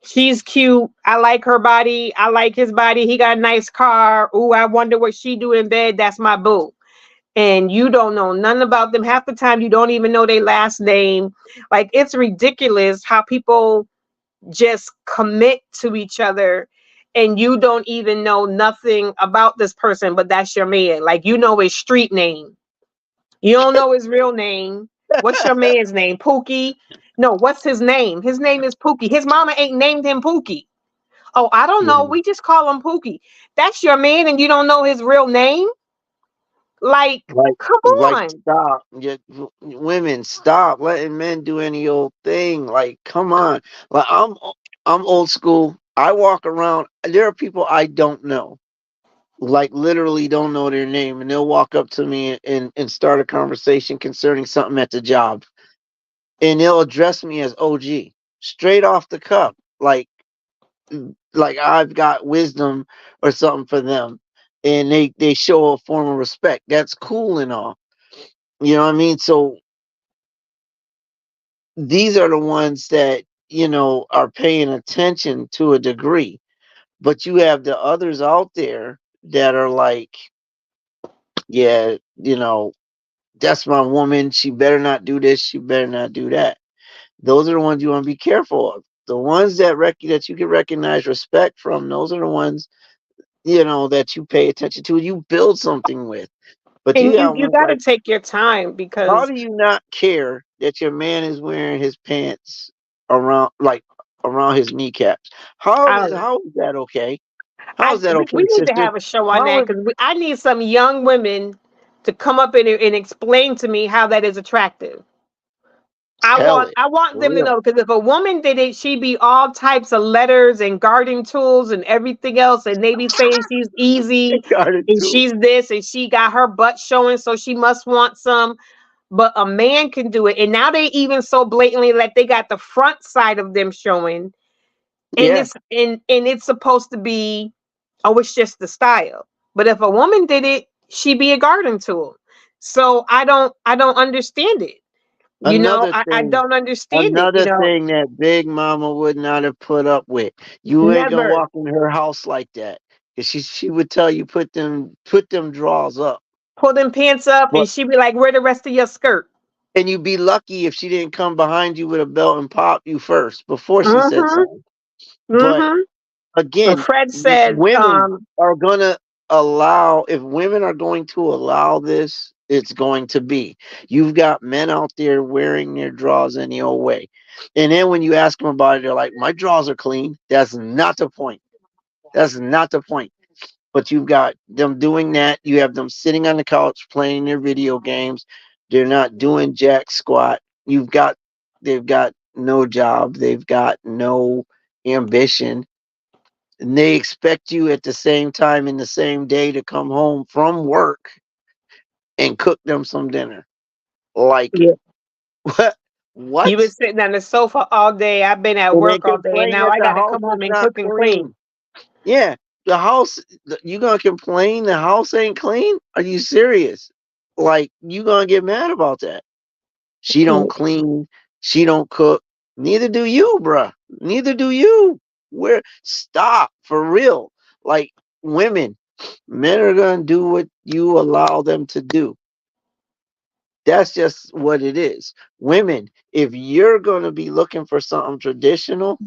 she's cute. I like her body. I like his body. He got a nice car. Ooh, I wonder what she do in bed. That's my boo. And you don't know nothing about them. Half the time you don't even know their last name. Like, it's ridiculous how people just commit to each other and you don't even know nothing about this person, but that's your man. Like, you know his street name. You don't know his real name. What's your man's name? Pookie? No, what's his name? His name is Pookie. His mama ain't named him Pookie. Oh, I don't know. Yeah. We just call him Pookie. That's your man and you don't know his real name? Like, Like, come like, on. stop. Women, stop letting men do any old thing. Like, come on. Like, I'm old school. I walk around. There are people I don't know, like literally don't know their name, and they'll walk up to me and start a conversation concerning something at the job, and they'll address me as OG, straight off the cuff, like I've got wisdom or something for them, and they show a form of respect. That's cool and all. You know what I mean? So these are the ones that, are paying attention to a degree. But you have the others out there that are like, yeah, that's my woman. She better not do this. She better not do that. Those are the ones you want to be careful of. The ones that you can recognize respect from, those are the ones, that you pay attention to, you build something with. But you And you got you ones got to like, take your time how because do you not care that your man is wearing his pants around, like, around his kneecaps? I don't know. How is that okay? How I is that okay, we need to sister? have a show on How that is because I need some young women to come up and explain to me how that is attractive. I tell want it I want for them to real? know, because if a woman did it, she'd be all types of letters and garden tools and everything else, and they be saying she's easy Got it and too. she's this and she got her butt showing, so she must want some. But a man can do it, and now they even so blatantly like they got the front side of them showing, and Yeah, it's supposed to be, oh, it's just the style. But if a woman did it, she'd be a garden tool. So I don't understand it. another I thing. don't understand it. Another thing that Big Mama would not have put up with. You ain't gonna Never walk in her house like that. 'Cause she would tell you put them drawers up. pull them pants up, But and she'd be like, "Where the rest of your skirt?" and you'd be lucky if she didn't come behind you with a belt and pop you first before she said Mm-hmm. something. But Mm-hmm. again, Fred said, women are gonna allow, if women are going to allow this, it's going to be. You've got men out there wearing their drawers any old way. And then when you ask them about it, they're like, my drawers are clean. That's not the point. That's not the point. But you've got them doing that. You have them sitting on the couch playing their video games. They're not doing jack squat. They've got no job. They've got no ambition, and they expect you at the same time in the same day to come home from work and cook them some dinner. Like yeah, what? you What? was sitting on the sofa all day. I've been at And they work all day, and complain now that I the got to house come is home and not cook and clean. clean. Yeah, the house. You gonna complain the house ain't clean? Are you serious? Like you gonna get mad about that? She don't Mm, clean. She don't cook. Neither do you, bruh. Neither do you. Where? Stop for real. Like women, men are gonna do what you allow them to do. That's just what it is. Women, if you're gonna be looking for something traditional,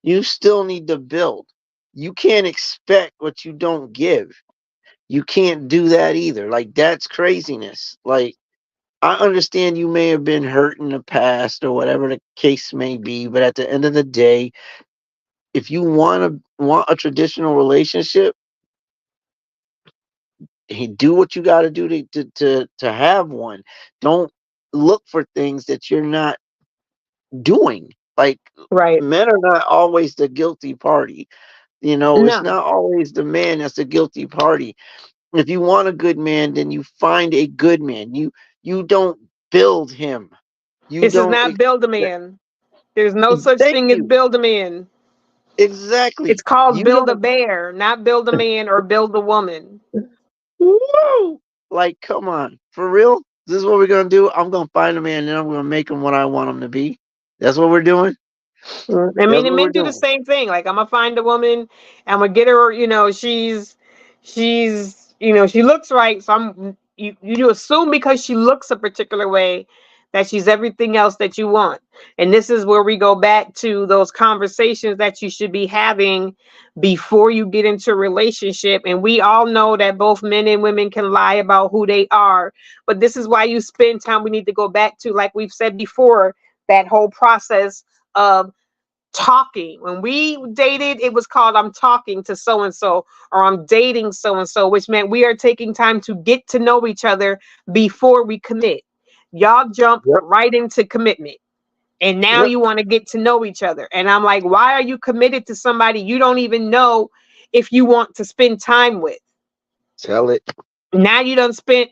you still need to build. You can't expect what you don't give. You can't do that either. Like that's craziness. Like I understand you may have been hurt in the past or whatever the case may be, but at the end of the day, if you want a traditional relationship, do what you got to do to have one. Don't look for things that you're not doing. Like right. men are not always the guilty party. You know, it's No, not always the man that's the guilty party. If you want a good man, then you find a good man. You don't build him. You this is don't not build a expect. man. There's no such Thank thing as you. build a man. It's Exactly. called You build a don't. bear, not build a man or build a woman. Woo! Like, come on, for real? This is what we're gonna do. I'm gonna find a man, and then I'm gonna make him what I want him to be. That's what we're doing. I That's mean, and what we're men do the doing. same thing. Like, I'm gonna find a woman, I'm gonna get her. She looks right. So you assume because she looks a particular way that she's everything else that you want. And this is where we go back to those conversations that you should be having before you get into a relationship. And we all know that both men and women can lie about who they are, but this is why you spend time. We need to go back to, like we've said before, that whole process of talking. When we dated, it was called I'm talking to so and so, or I'm dating so and so, which meant we are taking time to get to know each other before we commit. Y'all jump Yep. right into commitment. And now Yep. you want to get to know each other. And I'm like, why are you committed to somebody you don't even know if you want to spend time with? Tell it. Now you done spent,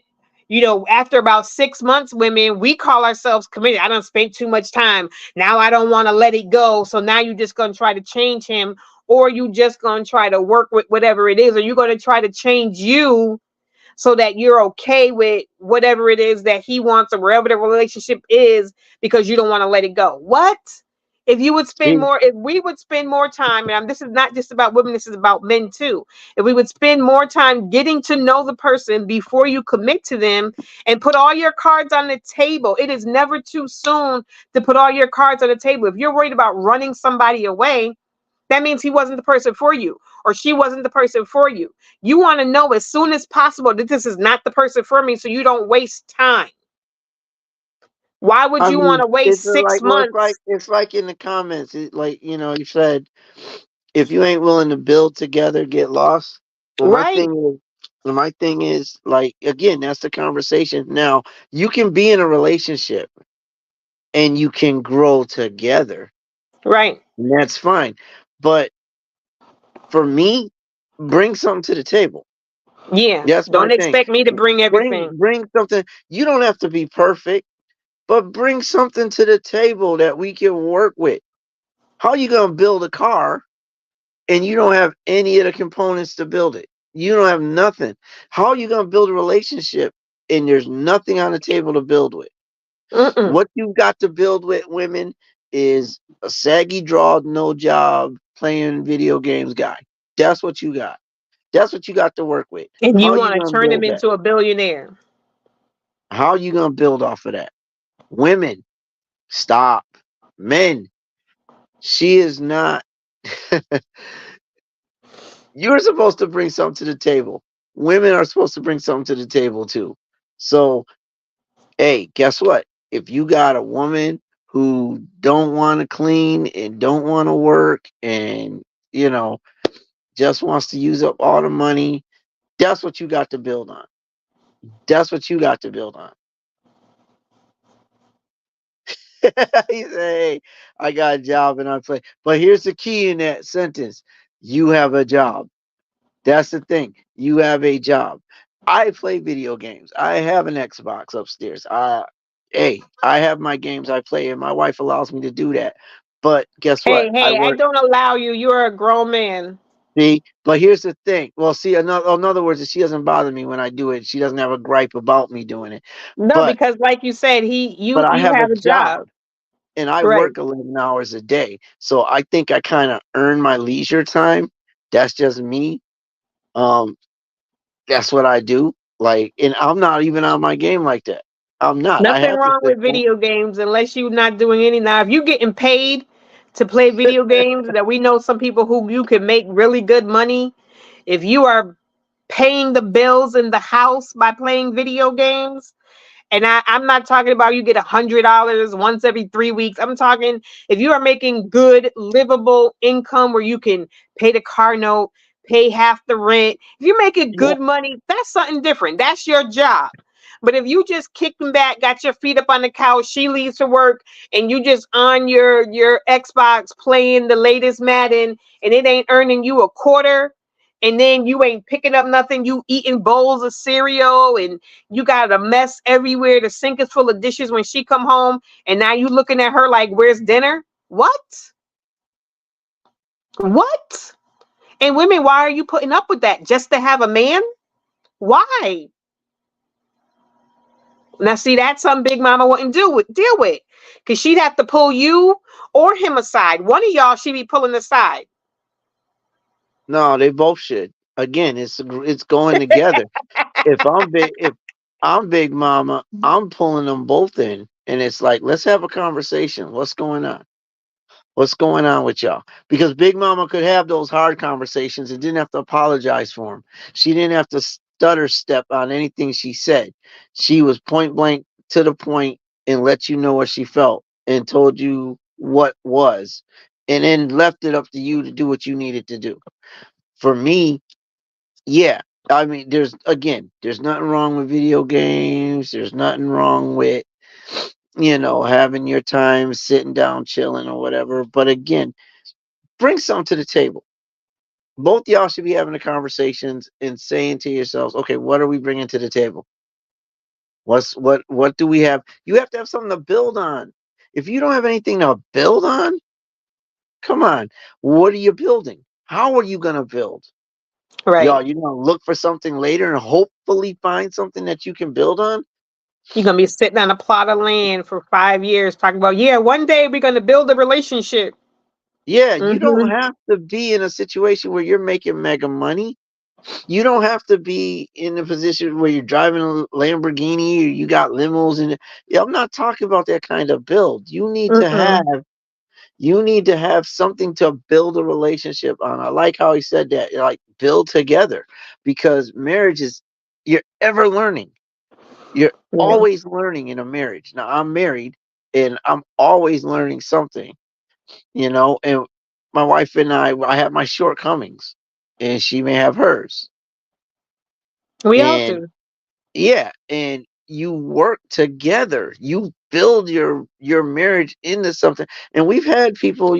after about 6 months, women, we call ourselves committed. I done spent too much time. Now I don't want to let it go. So now you just gonna try to change him, or you just gonna try to work with whatever it is, or you're gonna try to change you so that you're okay with whatever it is that he wants or wherever the relationship is, because you don't want to let it go. What? See, If we would spend more time, and this is not just about women, this is about men too. If we would spend more time getting to know the person before you commit to them and put all your cards on the table, it is never too soon to put all your cards on the table. If you're worried about running somebody away, that means he wasn't the person for you, or she wasn't the person for you. You want to know as soon as possible that this is not the person for me, so you don't waste time. Why would I you want mean, to waste it's six like, well, months? it's like in the comments, like you said, if you ain't willing to build together, get lost. Well, Right, my thing is, like, again, that's the conversation. Now, you can be in a relationship and you can grow together, right. and that's fine. But for me, bring something to the table. Yeah. That's my Don't thing. expect me to bring everything. Bring something. You don't have to be perfect, but bring something to the table that we can work with. How you gonna build a car and you don't have any of the components to build it? You don't have nothing. How are you gonna build a relationship and there's nothing on the table to build with? Mm-mm. What you got to build with, women, is a saggy drawed, no job, playing video games guy. That's what you got. That's what you got to work with. And you How you want to gonna turn him build that? into a billionaire. How you gonna build off of that? Women, stop. Men, she is not You're supposed to bring something to the table. Women are supposed to bring something to the table too. So, hey, guess what? If you got a woman who don't want to clean and don't want to work and, you know, just wants to use up all the money, that's what you got to build on. That's what you got to build on. He said, "Hey, I got a job and I play." But here's the key in that sentence: you have a job. That's the thing. You have a job. I play video games. I have an Xbox upstairs. Hey, I have my games I play, and my wife allows me to do that. But guess what? Hey, I hey, I work. don't allow you. You're a grown man. See, but here's the thing. Well, see, in other words, she doesn't bother me when I do it. She doesn't have a gripe about me doing it. No, But because like you said, I you have a have a job job. and I Right. work 11 hours a day. So I think I kind of earn my leisure time. That's just me. Um, that's what I do. Like, and I'm not even on my game like that. I'm not. I Nothing have the wrong with system. video games unless you're not doing any. Now, if you're getting paid to play video games, that we know some people who you can make really good money. If you are paying the bills in the house by playing video games, and I'm not talking about you get $100 once every 3 weeks. I'm talking if you are making good, livable income where you can pay the car note, pay half the rent. If you're making Yeah. good money, that's something different. That's your job. But if you just kicking back, got your feet up on the couch, she leaves to work, and you just on your Xbox playing the latest Madden, and it ain't earning you a quarter, and then you ain't picking up nothing, you eating bowls of cereal, and you got a mess everywhere. The sink is full of dishes when she come home, and now you looking at her like, "Where's dinner?" What? What? And women, why are you putting up with that? Just to have a man? Why? Now, see, that's something Big Mama wouldn't deal with, because she'd have to pull you or him aside. One of y'all she'd be pulling aside. No, they both should. Again, it's going together. If I'm Big Mama, I'm pulling them both in, and it's like, let's have a conversation. What's going on? What's going on with y'all? Because Big Mama could have those hard conversations and didn't have to apologize for them. She didn't have to stutter step on anything she said. She was point blank to the point and let you know what she felt and told you what was, and then left it up to you to do what you needed to do. For me, yeah. I mean, there's nothing wrong with video games. There's nothing wrong with, having your time sitting down, chilling or whatever. But again, bring something to the table. Both y'all should be having the conversations and saying to yourselves, okay, what are we bringing to the table? What do we have? You have to have something to build on. If you don't have anything to build on, come on. What are you building? How are you gonna build? Right. Y'all, you're gonna look for something later and hopefully find something that you can build on. You're gonna be sitting on a plot of land for 5 years talking about, yeah, one day we're gonna build a relationship. Yeah, you don't Mm-hmm. have to be in a situation where you're making mega money. You don't have to be in a position where you're driving a Lamborghini or you got limos and yeah, I'm not talking about that kind of build. Mm-mm. You need to have something to build a relationship on. I like how he said that, like build together because marriage is you're ever learning. You're Yeah. always learning in a marriage. Now I'm married and I'm always learning something, and my wife and I have my shortcomings and she may have hers. We all And do. yeah, and you work together. You build your marriage into something. And we've had people,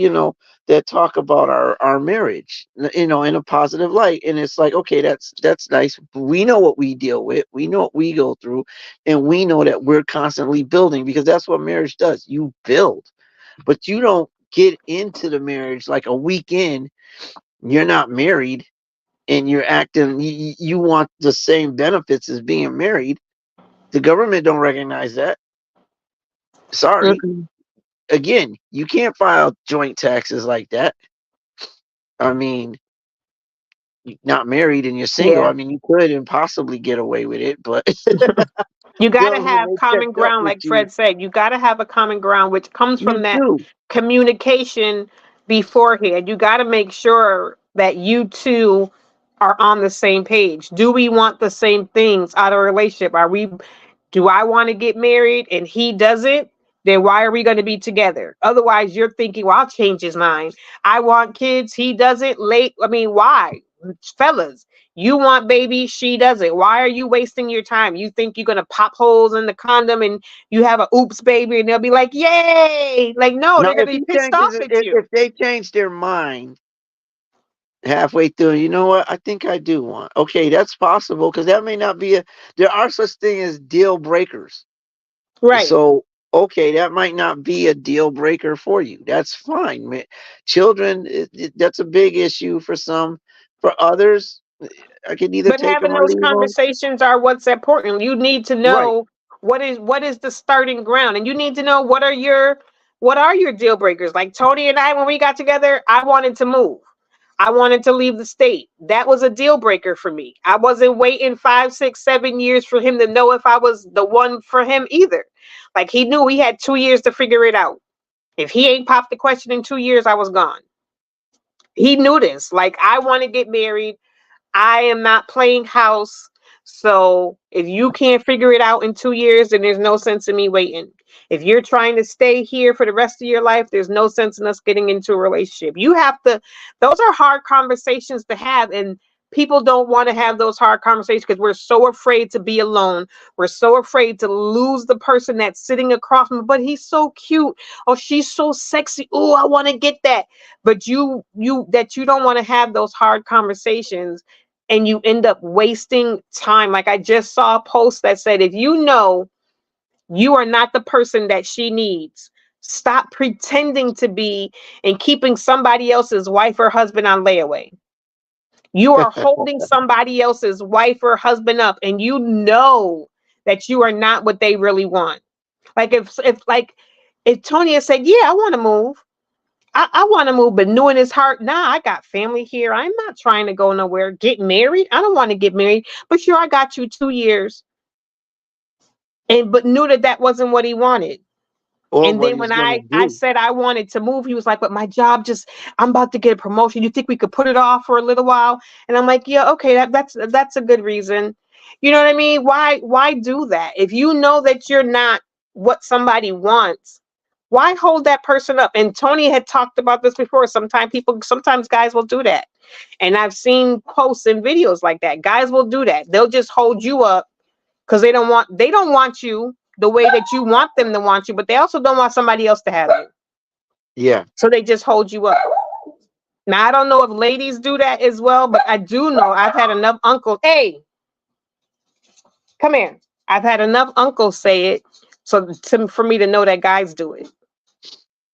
that talk about our marriage, in a positive light. And it's like, okay, that's nice. We know what we deal with. We know what we go through, and we know that we're constantly building because that's what marriage does. You build, but you don't get into the marriage like a weekend. You're not married and you're acting you want the same benefits as being married. The government don't recognize that. Sorry. Mm-mm. Again, you can't file joint taxes like that. I mean, you're not married and you're single. Yeah. I mean, you could impossibly get away with it, but You got to government have may common catch up ground, with like you. Fred said. You got to have a common ground, which comes from You that do. communication beforehand. You got to make sure that you two are on the same page? Do we want the same things out of a relationship? Do I want to get married and he doesn't? Then why are we going to be together? Otherwise, you're thinking, well, I'll change his mind. I want kids. He doesn't. Late. I mean, why? Fellas, you want baby. She doesn't. Why are you wasting your time? You think you're going to pop holes in the condom and you have a oops baby and they'll be like, yay. Like, no, Now, they're going to be pissed off at you. if they change their mind halfway through, you know what? I think I do want. Okay, that's possible because that may not be a. There are such thing as deal breakers. Right. So okay, that might not be a deal breaker for you. That's fine. Children, that's a big issue for some. For others, I can either But take them having or those leave them. conversations are what's important. You need to Right. know what is the starting ground, and you need to know what are your deal breakers. Like Tony and I, when we got together, I wanted to move. I wanted to leave the state. That was a deal breaker for me. I wasn't waiting 5, 6, 7 years for him to know if I was the one for him either. Like he knew he had 2 years to figure it out. If he ain't popped the question in 2 years, I was gone. He knew this. Like I want to get married. I am not playing house. So if you can't figure it out in 2 years, then there's no sense in me waiting. If you're trying to stay here for the rest of your life, there's no sense in us getting into a relationship. You have to, those are hard conversations to have. And people don't want to have those hard conversations because we're so afraid to be alone. We're so afraid to lose the person that's sitting across from me. But he's so cute. Oh, she's so sexy. Oh, I want to get that. But you don't want to have those hard conversations and you end up wasting time. Like I just saw a post that said, if you know you are not the person that she needs, stop pretending to be and keeping somebody else's wife or husband on layaway. You are holding somebody else's wife or husband up, and you know that you are not what they really want. Like if Tony had said, "Yeah, I want to move," I want to move, but knew in his heart, nah, I got family here. I'm not trying to go nowhere. Get married? I don't want to get married. But sure, I got you 2 years, and but knew that that wasn't what he wanted. Or And what then he's when gonna I do. said I wanted to move, he was like, "But my job just, I'm about to get a promotion. You think we could put it off for a little while?" And I'm like, "Yeah, okay, that's a good reason." You know what I mean? Why do that? If you know that you're not what somebody wants, why hold that person up? And Tony had talked about this before. Sometimes guys will do that. And I've seen posts and videos like that. Guys will do that. They'll just hold you up because they don't want you the way that you want them to want you, but they also don't want somebody else to have you. Yeah. So they just hold you up. Now I don't know if ladies do that as well, but I do know I've had enough uncles. Hey, come here. I've had enough uncles say it for me to know that guys do it.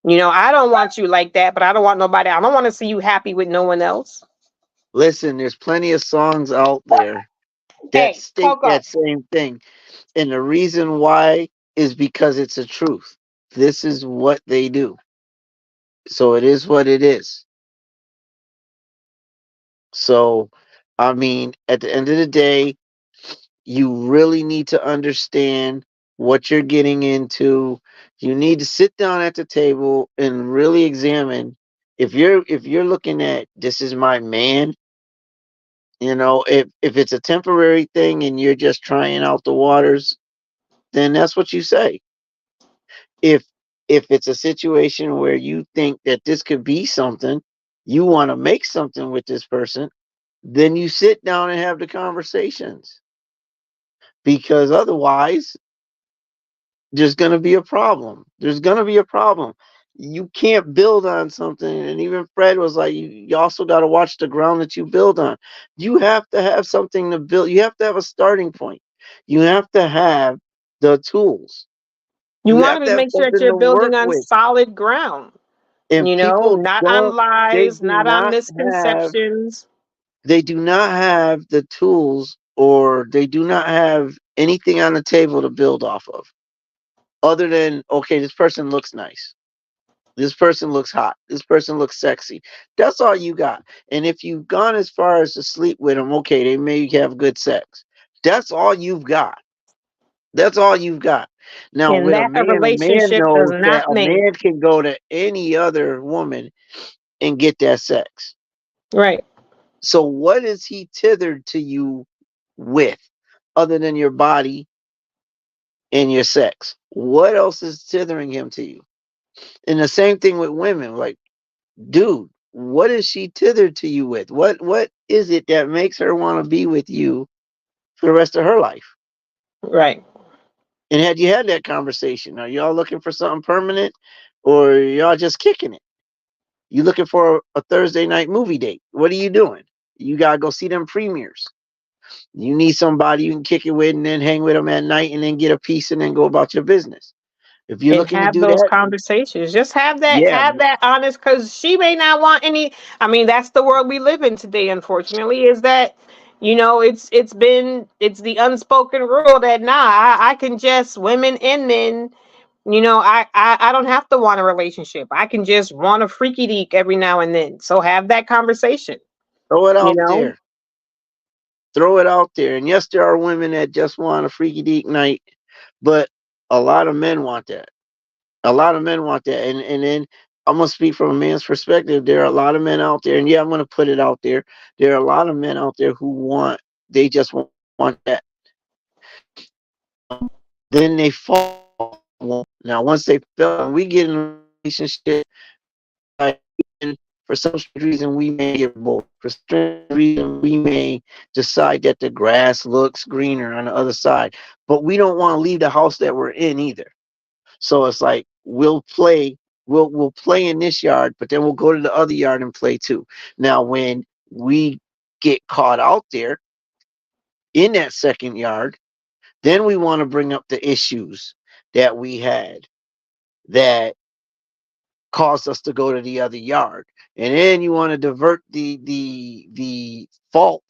I don't want you like that, but I don't want nobody. I don't want to see you happy with no one else. Listen, there's plenty of songs out there that Hey, state Coco. that same thing. And the reason why is because it's a truth. This is what they do. So it is what it is. So, I mean, at the end of the day, you really need to understand what you're getting into. You need to sit down at the table and really examine if you're looking at this is my man, if it's a temporary thing and you're just trying out the waters, then that's what you say. If it's a situation where you think that this could be something, you want to make something with this person, then you sit down and have the conversations. Because otherwise, there's going to be a problem. There's going to be a problem. You can't build on something. And even Fred was like, you also got to watch the ground that you build on. You have to have something to build. You have to have a starting point. You have to have the tools. You You want have to to have make sure that something you're to building work on with. solid ground, And people not on don't, they lies, do not on not have, misconceptions. they do not have the tools or they do not have anything on the table to build off of other than, okay, this person looks nice. This person looks hot. This person looks sexy. That's all you got. And if you've gone as far as to sleep with them, okay, they may have good sex. That's all you've got. That's all you've got. Now, And with that a man relationship does knows that not a make. man can go to any other woman and get that sex. Right. So what is he tethered to you with other than your body and your sex? What else is tethering him to you? And the same thing with women. Like, dude, what is she tethered to you with? What is it that makes her want to be with you for the rest of her life? Right. And had you had that conversation? Are y'all looking for something permanent, or y'all just kicking it? You looking for a Thursday night movie date? What are you doing? You gotta go see them premieres. You need somebody you can kick it with and then hang with them at night and then get a piece and then go about your business. If you're And looking to have do those that, conversations. Just yeah. have that honest, because she may not want any. I mean, that's the world we live in today, unfortunately, is that, it's the unspoken rule that, nah, I can just, women and men, I don't have to want a relationship. I can just want a freaky deek every now and then. So have that conversation, Throw it you out know? there. Throw it out there. And yes, there are women that just want a freaky deek night, but a lot of men want that. A lot of men want that. And then I'm gonna speak from a man's perspective. There are a lot of men out there, and yeah, I'm gonna put it out there. There are a lot of men out there who want they just want that. Then they fall. Now once they fell, and we get in a relationship, like, for some strange reason we may get bored. For some strange reason we may decide that the grass looks greener on the other side. But we don't want to leave the house that we're in either. So it's like we'll play in this yard, but then we'll go to the other yard and play too. Now when we get caught out there in that second yard, then we want to bring up the issues that we had that caused us to go to the other yard. And then you want to divert the fault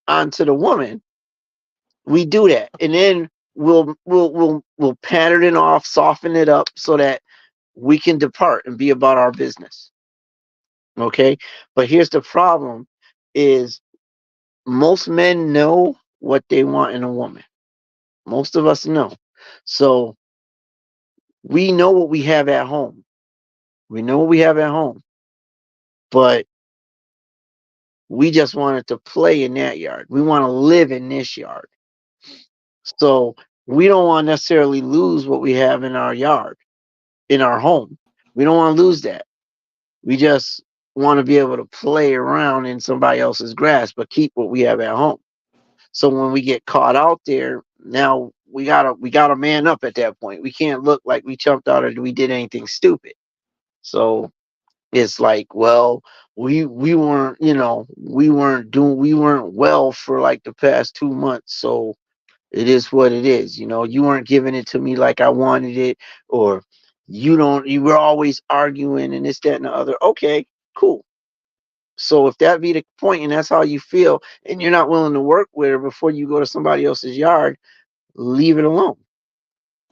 onto the woman. We do that. And then we'll pattern it off, soften it up so that we can depart and be about our business. Okay? But here's the problem is most men know what they want in a woman. Most of us know. So we know what we have at home. We know what we have at home. But we just wanted to play in that yard. We want to live in this yard. So we don't want to necessarily lose what we have in our yard, in our home. We don't want to lose that. We just want to be able to play around in somebody else's grass, but keep what we have at home. So when we get caught out there, now we gotta man up at that point. We can't look like we jumped out or we did anything stupid. So it's like, well, we weren't, we weren't well for like the past 2 months, so it is what it is. You weren't giving it to me like I wanted it, or you were always arguing and this, that, and the other. Okay, cool. So if that be the point and that's how you feel, and you're not willing to work with her before you go to somebody else's yard, leave it alone.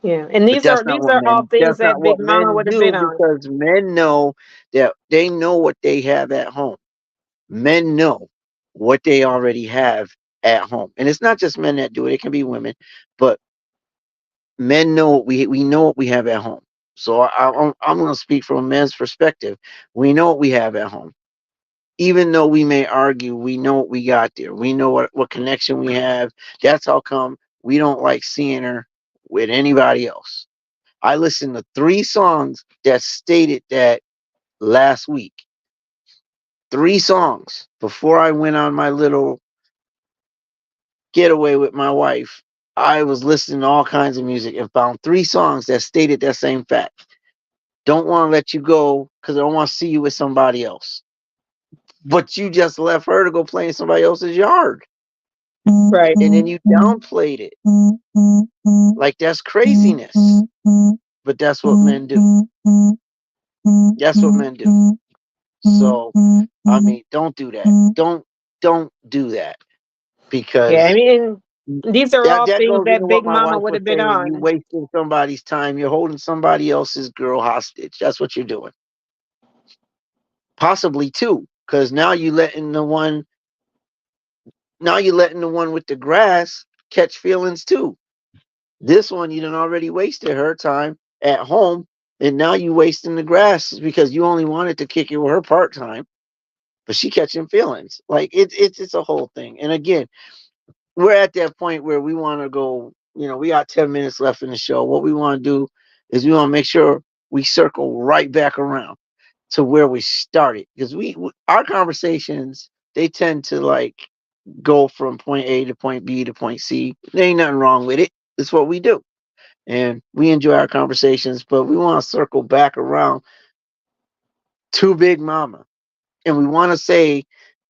Yeah. And But these are all things that's not that Big what Mama men would have been do, on. because men know that they know what they have at home. Men know what they already have at home. And it's not just men that do it, it can be women, but men know we know what we have at home. So I'm going to speak from a man's perspective. We know what we have at home. Even though we may argue, we know what we got there. We know what connection we have. That's how come we don't like seeing her with anybody else. I listened to 3 songs that stated that last week. 3 songs before I went on my little getaway with my wife. I was listening to all kinds of music and found 3 songs that stated that same fact. Don't want to let you go because I don't want to see you with somebody else. But you just left her to go play in somebody else's yard. Right. And then you downplayed it. Like that's craziness. But that's what men do. That's what men do. So I mean, don't do that. Don't do that, Yeah. I because mean, these are all that things goes that into what Big my Mama wife would was have been saying. You on. wasting somebody's time. You're holding somebody else's girl hostage. That's what you're doing. Possibly two, because now you're letting the one with the grass catch feelings too. This one you done already wasted her time at home, and now you wasting the grass because you only wanted to kick it with her part time. but she catching feelings. Like it's a whole thing. And again, we're at that point where we want to go. You know, we got 10 minutes left in the show. What we want to do is we want to make sure we circle right back around to where we started, because our conversations, they tend to like go from point A to point B to point C. There ain't nothing wrong with it. It's what we do. And we enjoy our conversations, but we want to circle back around to Big Mama. And we want to say,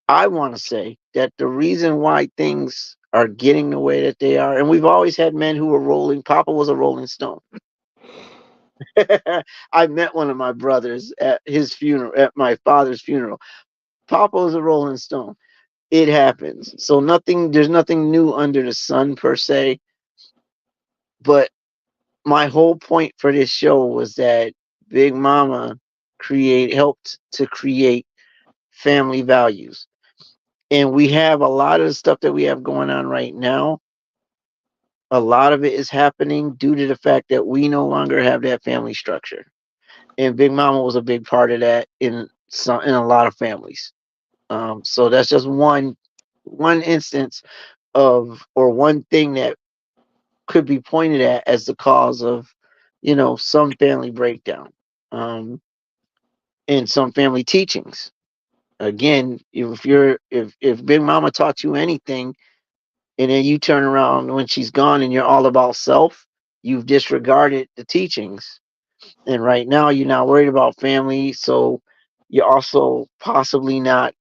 I want to say that the reason why things are getting the way that they are, and we've always had men who were rolling. Papa was a rolling stone. I met one of my brothers at his funeral, at my father's funeral. Papa was a rolling stone. It happens. So there's nothing new under the sun per se. But my whole point for this show was that Big Mama helped to create family values. And we have a lot of the stuff that we have going on right now. A lot of it is happening due to the fact that we no longer have that family structure. And Big Mama was a big part of that in a lot of families. So that's just one instance of, or one thing that could be pointed at as the cause of, some family breakdown, and some family teachings. Again, if Big Mama taught you anything, and then you turn around when she's gone and you're all about self, you've disregarded the teachings. And right now you're not worried about family, so you're also possibly not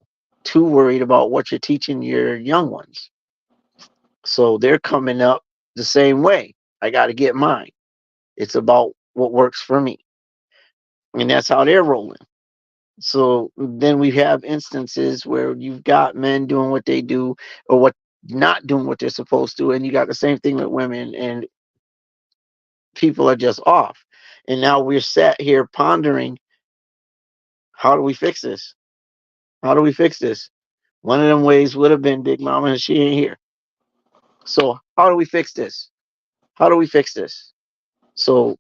too worried about what you're teaching your young ones. So they're coming up the same way. I got to get mine. It's about what works for me. And that's how they're rolling. So then we have instances where you've got men doing what they do, or what not doing what they're supposed to, and you got the same thing with women, and people are just off. And now we're sat here pondering, how do we fix this? How do we fix this? One of them ways would have been Big Mama, and she ain't here. So how do we fix this? How do we fix this? So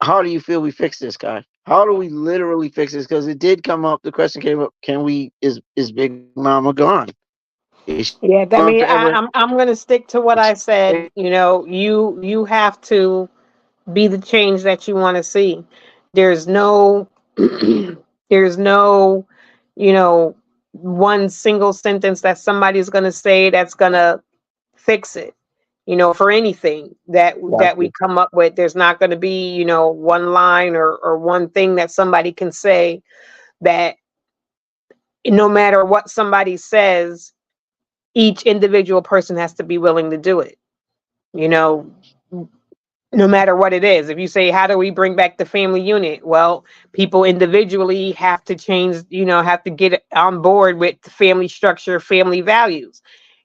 how do you feel we fix this, guy? How do we literally fix this? Because it did come up. The question came up: can we? Is Big Mama gone? Is she gone Yeah, I forever? mean, I'm gonna stick to what Is I she said. You have to be the change that you want to see. There's no there's no, you know, one single sentence that somebody's gonna say that's gonna fix it. For anything that we gotcha? come up with, there's not gonna be, one line or one thing that somebody can say that no matter what somebody says, each individual person has to be willing to do it. You know, no matter what it is. If you say, how do we bring back the family unit? Well, people individually have to change, have to get on board with the family structure, family values.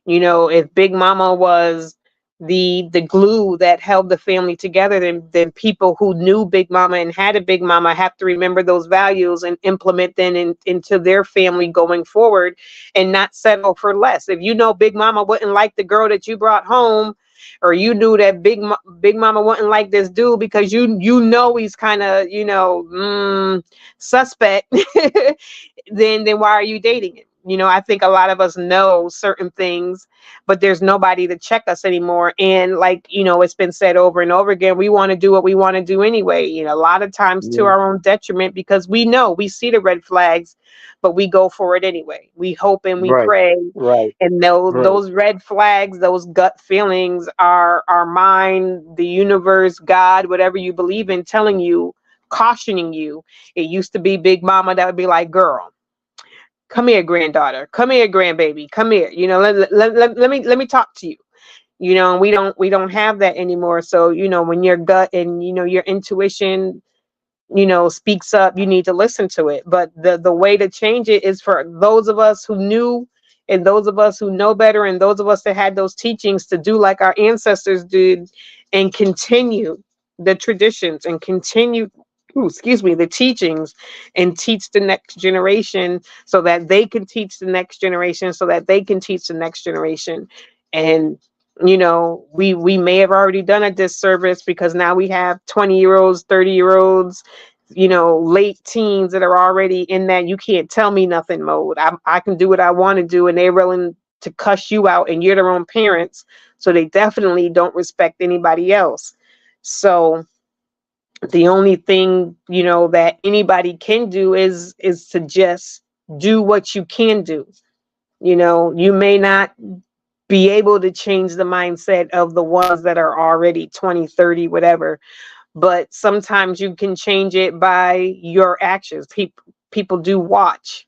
If Big Mama was the glue that held the family together, then people who knew Big Mama and had a Big Mama have to remember those values and implement them into their family going forward, and not settle for less. If you know Big Mama wouldn't like the girl that you brought home, or you knew that Big Mama wouldn't like this dude because you know he's kind of, suspect, then why are you dating him? I think a lot of us know certain things, but there's nobody to check us anymore. And like, it's been said over and over again, we want to do what we want to do anyway, a lot of times to Yeah. our own detriment, because we see the red flags, but we go for it anyway. We hope and we Right. pray, Right. and those Right. those red flags, those gut feelings are our mind, the universe, God, whatever you believe in, telling you, cautioning you. It used to be Big Mama that would be like, girl, come here, granddaughter, come here, grandbaby, come here, let me talk to you. And we don't have that anymore. So when your gut and your intuition speaks up, you need to listen to it. But the way to change it is for those of us who knew, and those of us who know better, and those of us that had those teachings, to do like our ancestors did, and continue the traditions, and continue, excuse me, the teachings, and teach the next generation, so that they can teach the next generation, so that they can teach the next generation. And we may have already done a disservice, because now we have 20-year-olds, 30-year-olds, late teens that are already in that you can't tell me nothing mode. I can do what I want to do, and they're willing to cuss you out, and you're their own parents. So they definitely don't respect anybody else. So the only thing, that anybody can do is to just do what you can do. You may not be able to change the mindset of the ones that are already 20, 30, whatever, but sometimes you can change it by your actions. People do watch.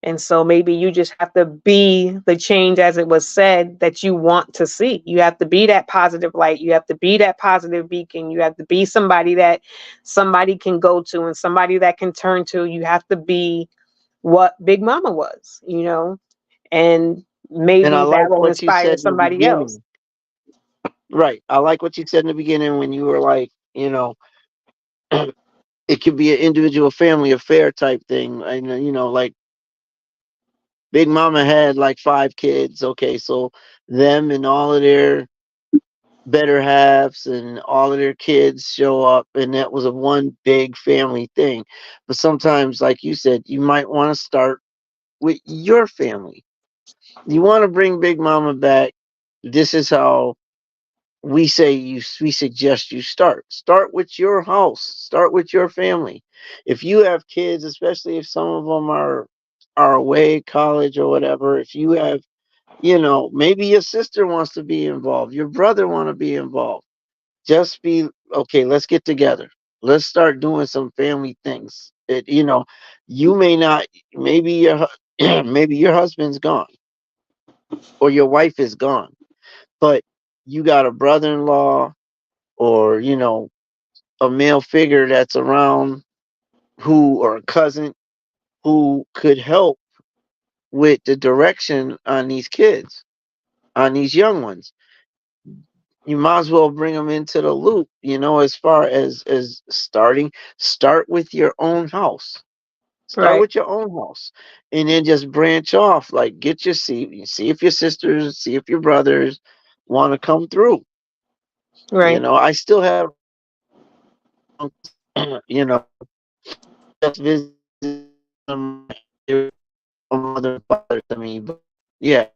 And so maybe you just have to be the change, as it was said, that you want to see. You have to be that positive light. You have to be that positive beacon. You have to be somebody that somebody can go to and somebody that can turn to. You have to be what Big Mama was, and And I maybe that like will what you inspire said in the somebody else. beginning. Right. I like what you said in the beginning when you were like, it could be an individual family affair type thing. And, like Big Mama had like 5 kids. Okay. So them and all of their better halves and all of their kids show up, and that was a one big family thing. But sometimes, like you said, you might want to start with your family. You want to bring Big Mama back. This is how we suggest you start with your house, start with your family. If you have kids, especially if some of them are away college or whatever, if you have, maybe your sister wants to be involved, your brother want to be involved, just be okay. Let's get together. Let's start doing some family things. You may not, maybe maybe your husband's gone or your wife is gone, but you got a brother-in-law or a male figure that's around who, or a cousin who could help with the direction on these kids, on these young ones. You might as well bring them into the loop, as far as start with your own house. Start Right, with your own house, and then just branch off. Like, see if your sisters, see if your brothers want to come through. right, I still have uncles, just visit them. They're a mother and father to me, but yeah,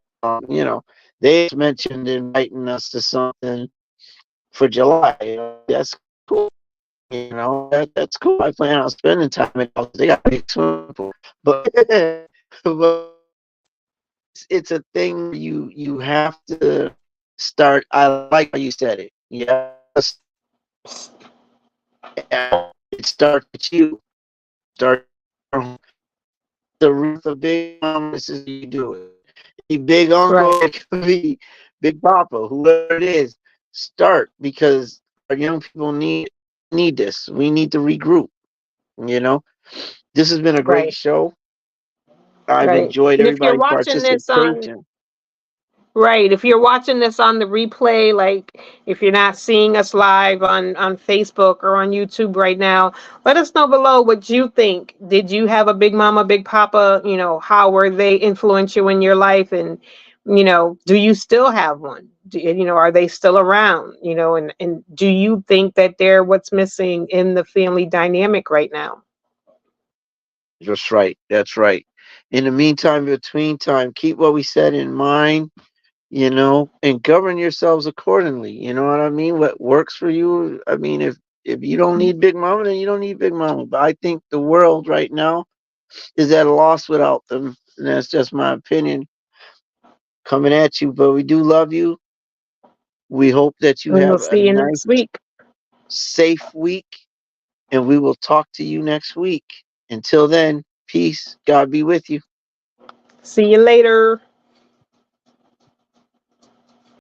they mentioned inviting us to something for July. That's cool. That's cool. I plan on spending time in house. They got a big swimming pool, but but it's a thing where you have to start. I like how you said it. You have to it starts with you. Start the roof of Big Mama. This is how you do it. It could be Big right, Uncle. It could be Big Papa. Whoever it is, start, because our young people need this. We need to regroup. You know, this has been a great right, show. I've right. enjoyed And if you're everybody's watching this on participation. Right. If you're watching this on the replay, like if you're not seeing us live on Facebook or on YouTube right now, let us know below what you think. Did you have a Big Mama, Big Papa? How were they influential in your life? And, do you still have one? Are they still around? And do you think that they're what's missing in the family dynamic right now? That's right. That's right. In the meantime, between time, keep what we said in mind, and govern yourselves accordingly. You know what I mean? What works for you. I mean, if you don't need Big Mama, then you don't need Big Mama. But I think the world right now is at a loss without them. And that's just my opinion coming at you. But we do love you. We hope that you And we'll have a see you nice, next week. safe week. And we will talk to you next week. Until then, peace. God be with you. See you later.